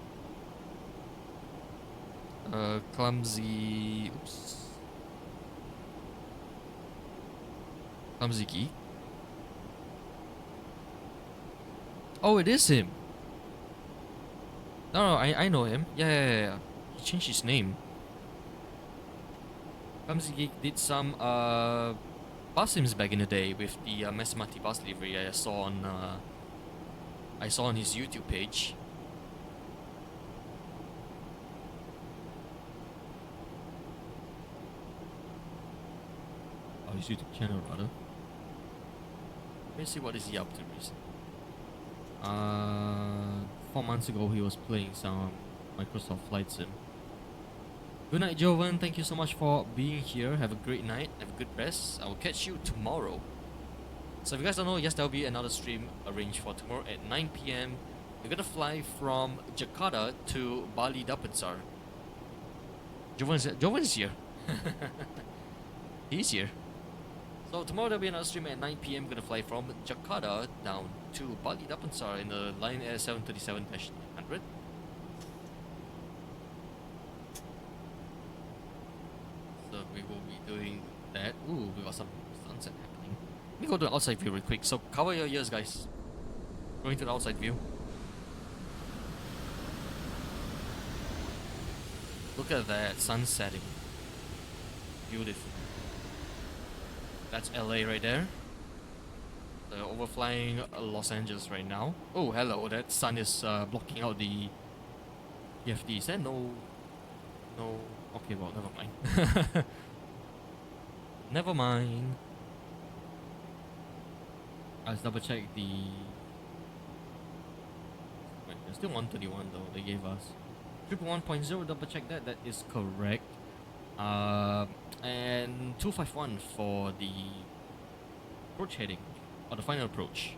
Clumsy. Oops. Clumsy Geek. Oh, it is him. No, I know him. Yeah. He changed his name. Clumsy Geek did some bus sims back in the day with the Mesmati bus delivery. I saw on his YouTube page. Oh, his YouTube channel rather. Let me see what is he up to recently. 4 months ago he was playing some Microsoft Flight Sim. Good night, Jovan. Thank you so much for being here. Have a great night. Have a good rest. I will catch you tomorrow. So if you guys don't know, yes, there will be another stream arranged for tomorrow at 9 PM. We're gonna fly from Jakarta to Bali Dapensar. Jovan's here. He's here. So tomorrow there'll be another stream at 9 PM. We're gonna fly from Jakarta down to Bali Dapensar in the Lion Air 737-900. So we will be doing that. Ooh, we got some sunset happening. Let me go to the outside view real quick. So cover your ears, guys. Going to the outside view. Look at that sun setting. Beautiful. That's LA right there. They're overflying Los Angeles right now. Oh, hello. That sun is blocking out the PFD. Is that no? No. Okay, well, never mind. Never mind. Let's double check the. Wait, there's still 131 though. They gave us 1.0. Double check that. That is correct. And 251 for the approach heading, or the final approach.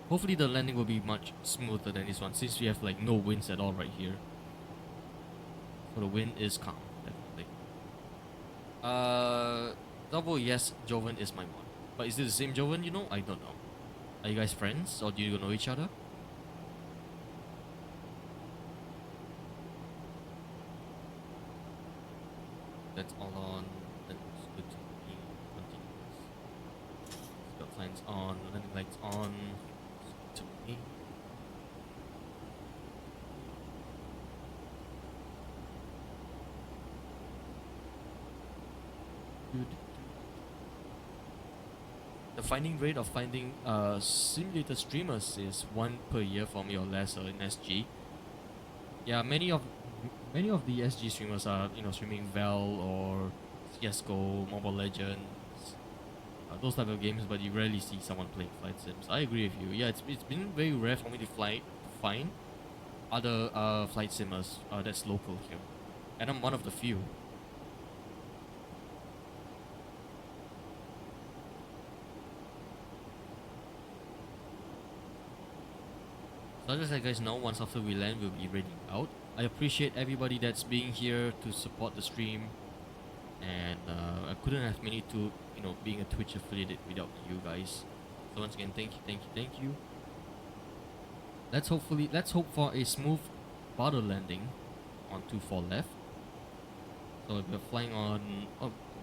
Hopefully the landing will be much smoother than this one, since we have like no winds at all right here. So the wind is calm, definitely. Double yes, Joven is my mod. But is it the same Joven, you know? I don't know. Are you guys friends, or do you know each other? That's all on. That's good to be continuous. Got signs on, landing lights on. To me. Good. The finding rate of finding simulator streamers is 1 per year for me or lesser in SG. Yeah, many of the SG streamers are, you know, streaming Val or CS:GO, Mobile Legends, those type of games, but you rarely see someone playing flight sims. I agree with you. Yeah, it's been very rare for me to find other flight simmers that's local here, and I'm one of the few. So just like you guys know, once after we land, we'll be raiding out. I appreciate everybody that's being here to support the stream, and I couldn't have made it to, you know, being a Twitch affiliate without you guys. So once again, thank you. Let's hope for a smooth border landing on 24 left. So we're flying on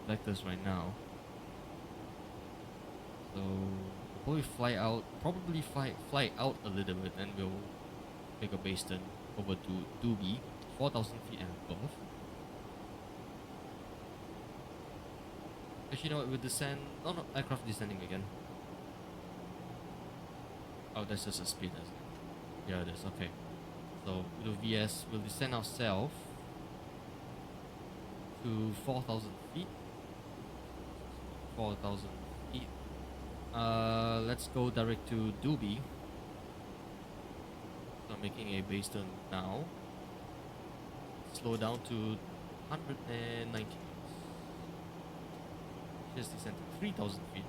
vectors right now. So we'll probably fly out a little bit, and we'll make a base turn over to Doobie, 4,000 feet and above. Actually, you know what, we'll descend. Oh no, aircraft descending again. Oh, that's just a speed, isn't it? Yeah, it is. Okay. So we'll do VS. We'll descend ourselves to 4,000 feet. 4,000 feet. Let's go direct to Doobie. So I'm making a base turn now. Slow down to 190. Just descend to 3,000 feet.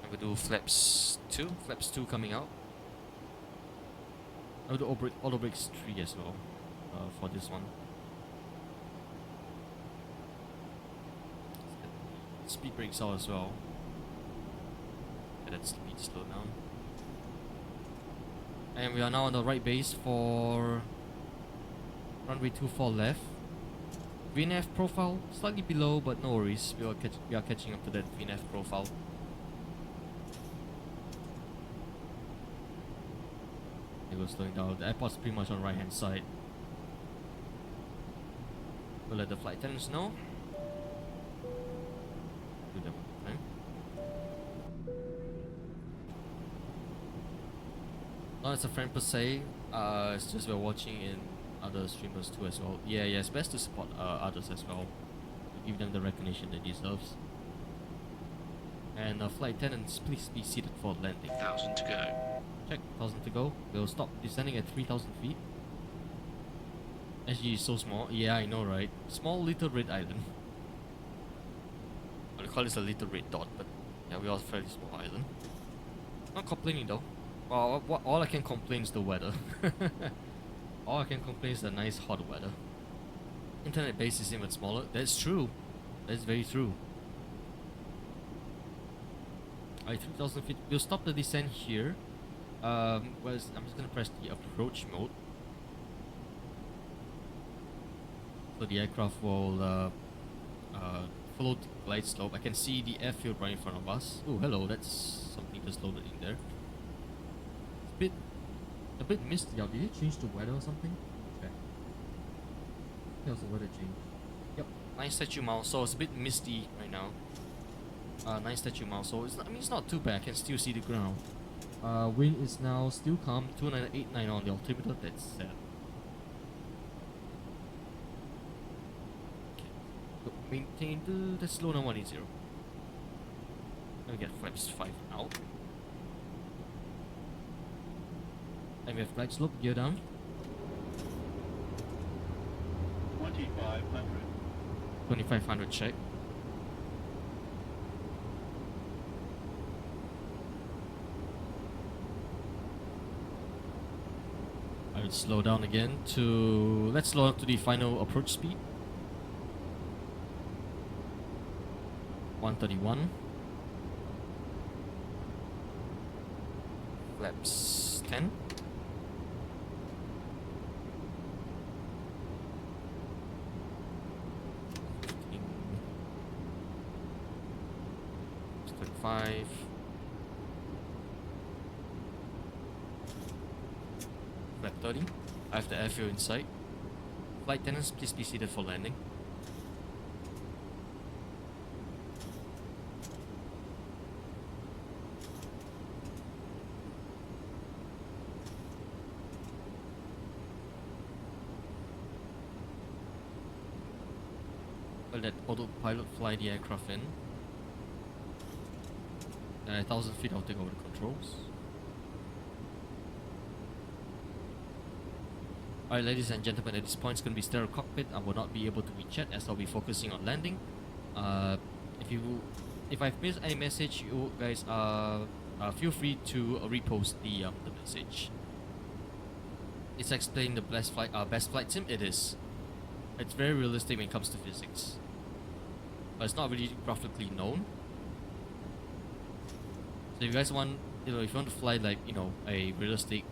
I'm gonna do flaps 2 coming out. I'll do auto brakes 3 as well for this one. Speed brakes out as well. Let speed slow down. And we are now on the right base for runway 24 left. VNF profile slightly below, but no worries. We are catching up to that VNF profile. It was slowing down. The airport's pretty much on the right hand side. We'll let the flight attendants know. Do that one time. Not as a friend per se. It's just we're watching in other streamers too as well. Yeah, it's best to support others as well, to give them the recognition they deserves. And flight attendants, please be seated for landing. 1,000 to go. Check, 1,000 to go. We'll stop descending at 3,000 feet. SG is so small. Yeah, I know, right? Small little red island. I call this a little red dot, but yeah, we are a fairly small island. Not complaining though. Well, all I can complain is the weather. All I can complain is the nice hot weather. Internet base is even smaller. That's true. That's very true. Alright, 3,000 feet. We'll stop the descent here. I'm just gonna press the approach mode. So the aircraft will follow the glide slope. I can see the airfield right in front of us. Oh, hello. That's something just loaded in there. A bit misty out. Did it change the weather or something? Okay. That was the weather change. Yep. Nice statue mouse. So it's a bit misty right now. Nice statue mouse. So it's not, I mean it's not too bad. I can still see the ground. Wind is now still calm. 2989 on the altimeter. That's set. Okay. So maintain the that's slow down 180. Let me get flaps 5 out. And we have flag slope, gear down. 2500. 2500 check. I will slow down again to... Let's slow down to the final approach speed. 131. Flaps 10. Five. Flap 30. I have the airfield in sight. Flight attendants, please be seated for landing. I'll let autopilot fly the aircraft in. 1,000 feet, I'll take over the controls. Alright, ladies and gentlemen, at this point it's going to be stereo cockpit. I will not be able to read chat as I'll be focusing on landing. If I've missed any message, you guys feel free to repost the message. It's explained the best flight sim. It is. It's very realistic when it comes to physics, but it's not really graphically known. So if you guys want, if you want to fly like, a realistic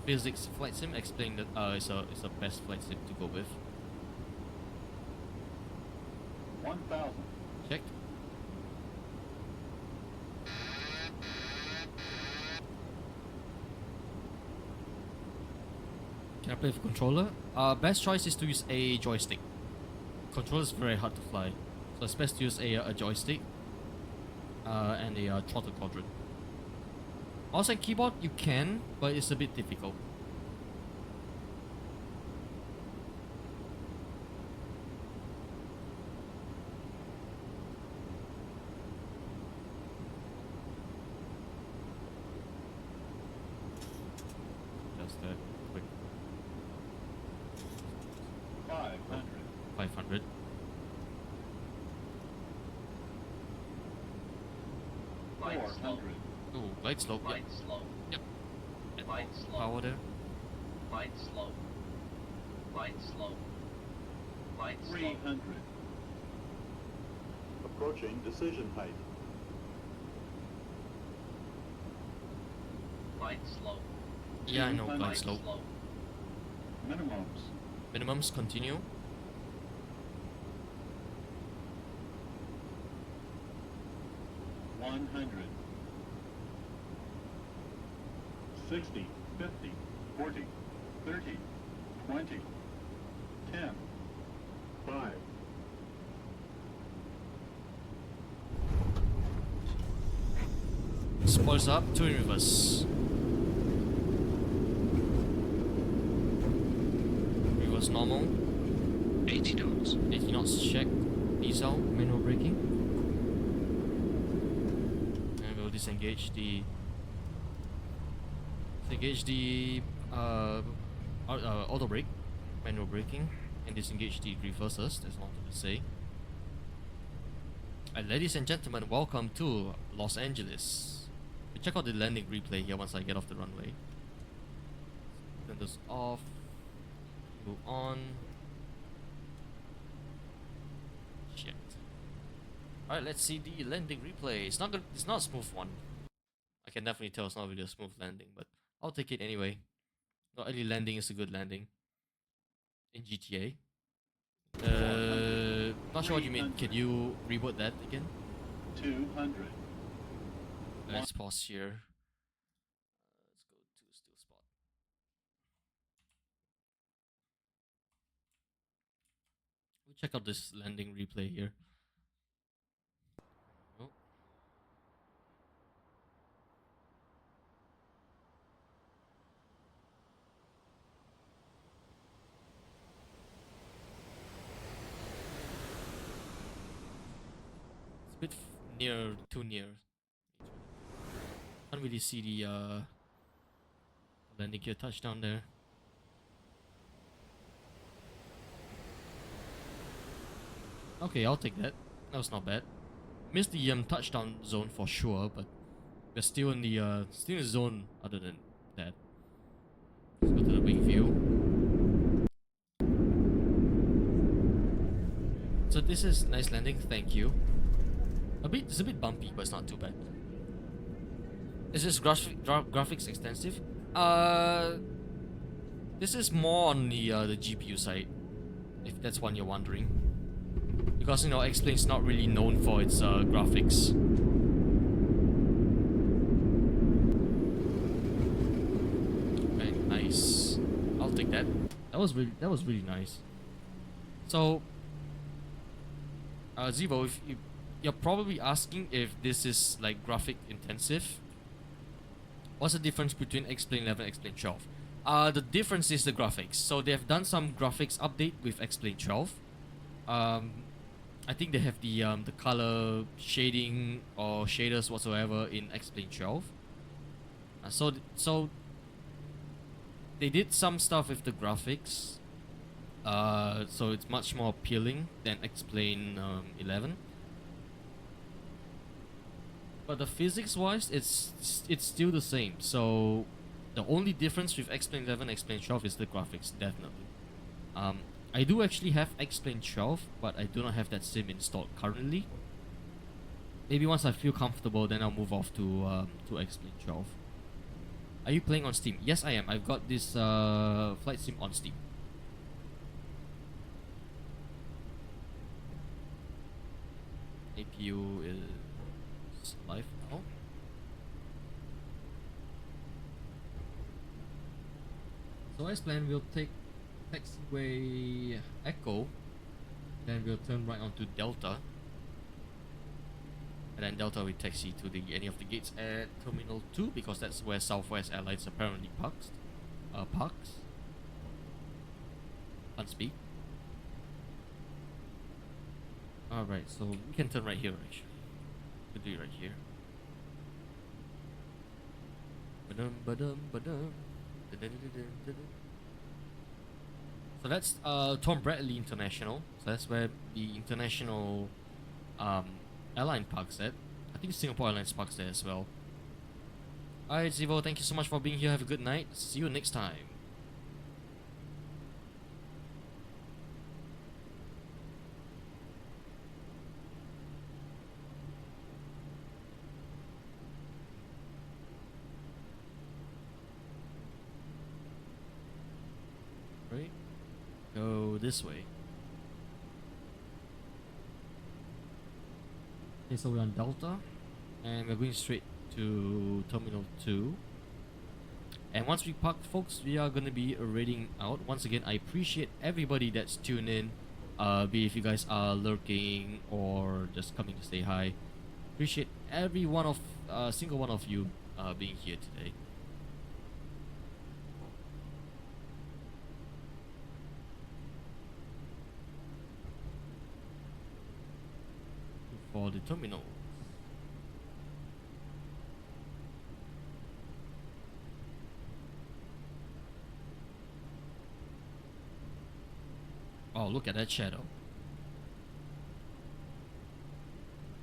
physics flight sim, explain that it's a best flight sim to go with. 1000. Checked. Can I play with a controller? Best choice is to use a joystick. Controller is very hard to fly, so it's best to use a joystick and a throttle quadrant. Mouse and keyboard you can, but it's a bit difficult. Just that quick. 500. 500. Light slow. Ooh, light slope. Light slow. Yep. And Light slow. power there. Light slow. Light slow. Light slow. 300. Approaching decision height. Light slow. Yeah, I know, 200. light slope. Slow. Minimums. Minimums continue. 100. 60, 50, 40, 30, 20, 10. 5, Spoils up, 2 in reverse. Reverse normal. 80 knots. 80 knots check. Diesel, manual braking. And we'll disengage the auto brake, manual braking, and disengage the reversers. That's all I wanted to say. And ladies and gentlemen, welcome to Los Angeles. We check out the landing replay here once I get off the runway. Turn this off. Go on. Shit. Alright, let's see the landing replay. It's not a smooth one. I can definitely tell it's not really a smooth landing, but I'll take it anyway. Not any landing is a good landing in GTA. Not sure what you mean. Can you reword that again? 200. Let's pause here. Let's go to still spot. check out this landing replay here. Oh. It's a bit near, too near. Can't really see the landing gear touchdown there. Okay, I'll take that. That was not bad. Missed the touchdown zone for sure, but we're still in the zone. Other than that, let's go to the wing view. So this is nice landing. Thank you. It's a bit bumpy, but it's not too bad. Is this graphics extensive? This is more on the GPU side, if that's one you're wondering. Because, you know, X-Plane's not really known for its graphics. Okay, nice. I'll take that. That was really nice. So, Zivo, if you're probably asking if this is like graphic intensive. What's the difference between X-Plane 11 and X-Plane 12? The difference is the graphics. So they have done some graphics update with X-Plane 12. I think they have the color shading or shaders whatsoever in X-Plane 12. So they did some stuff with the graphics. So it's much more appealing than X-Plane 11. But the physics-wise, it's still the same. So the only difference with X-Plane 11 and X-Plane 12 is the graphics, definitely. I do actually have X-Plane 12, but I do not have that sim installed currently. Maybe once I feel comfortable, then I'll move off to X-Plane 12. Are you playing on Steam? Yes, I am. I've got this flight sim on Steam. APU is live now. So as planned, we'll take taxiway Echo, then we'll turn right onto Delta, and then Delta will taxi to any of the gates at Terminal 2 because that's where Southwest Airlines apparently parks. Unspeak. Alright, so we can turn right here actually. We'll do it right here. Ba-dum, ba-dum, ba-dum. Da-da-da-da-da-da. So that's Tom Bradley International. So that's where the international airline parks at. I think Singapore Airlines parks there as well. Alright, Zivo, thank you so much for being here. Have a good night. See you next time. Right? Go this way. Okay, so we're on Delta, and we're going straight to Terminal 2. And once we park, folks, we are going to be raiding out. Once again, I appreciate everybody that's tuned in, be if you guys are lurking or just coming to say hi. Appreciate every one of, single one of you being here today. For the terminal. Oh, look at that shadow.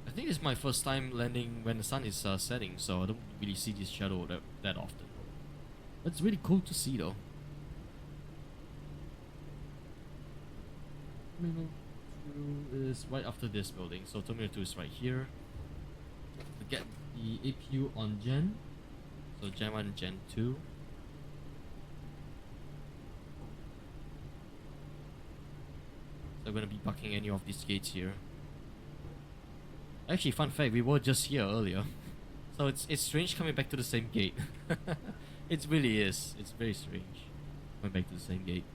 I think it's my first time landing when the sun is setting, so I don't really see this shadow that often. It's really cool to see though. Terminal 2 is right after this building, so Terminal 2 is right here. To get the APU on Gen, so Gen 1 and Gen 2. So I'm gonna be bucking any of these gates here. Actually, fun fact, we were just here earlier. So it's strange coming back to the same gate. It really is. It's very strange coming back to the same gate.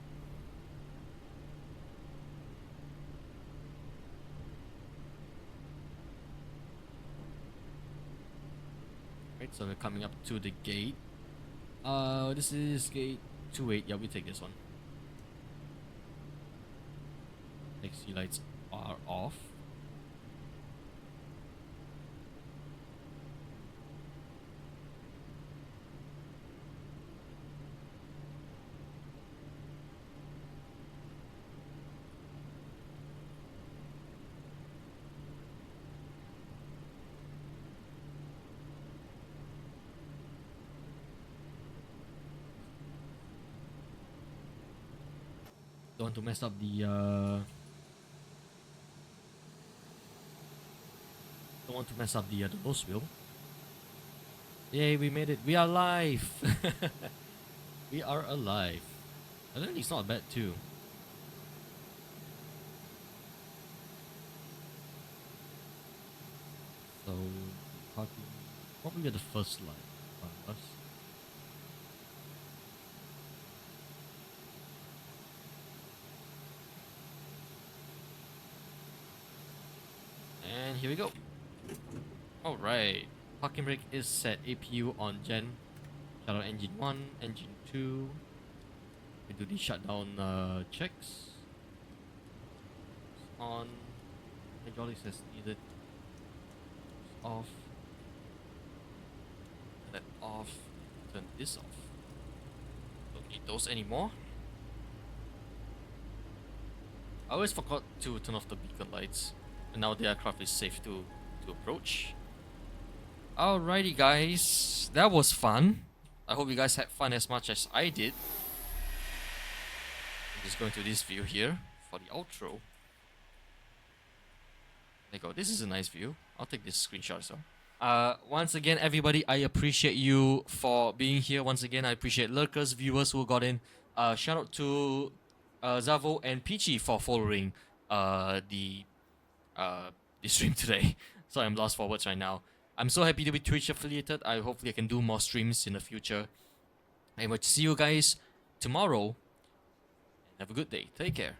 So we're coming up to the gate. This is gate 28. Yeah, we take this one. Taxi lights are off. Don't want to mess up the don't want to mess up the nose wheel. Yay, we made it. We are alive. We are alive. I think it's not bad too. So parking probably at the first line in front of us. And here we go. Alright. Parking brake is set. APU on gen. Shut out engine 1, engine 2. We do the shutdown checks. On. Hydraulics as needed. Off. That off. Turn this off. Don't need those anymore. I always forgot to turn off the beacon lights. And now the aircraft is safe to approach. Alrighty guys, that was fun. I hope you guys had fun as much as I did. I'm just going to this view here for the outro. There you go, this is a nice view. I'll take this screenshot as well. Once again everybody, I appreciate you for being here. Once again, I appreciate lurkers, viewers who got in. Shout out to Zavo and Peachy for following the stream today. Sorry, I'm lost for words right now. I'm so happy to be Twitch affiliated. Hopefully I can do more streams in the future. I will see you guys tomorrow. Have a good day. Take care.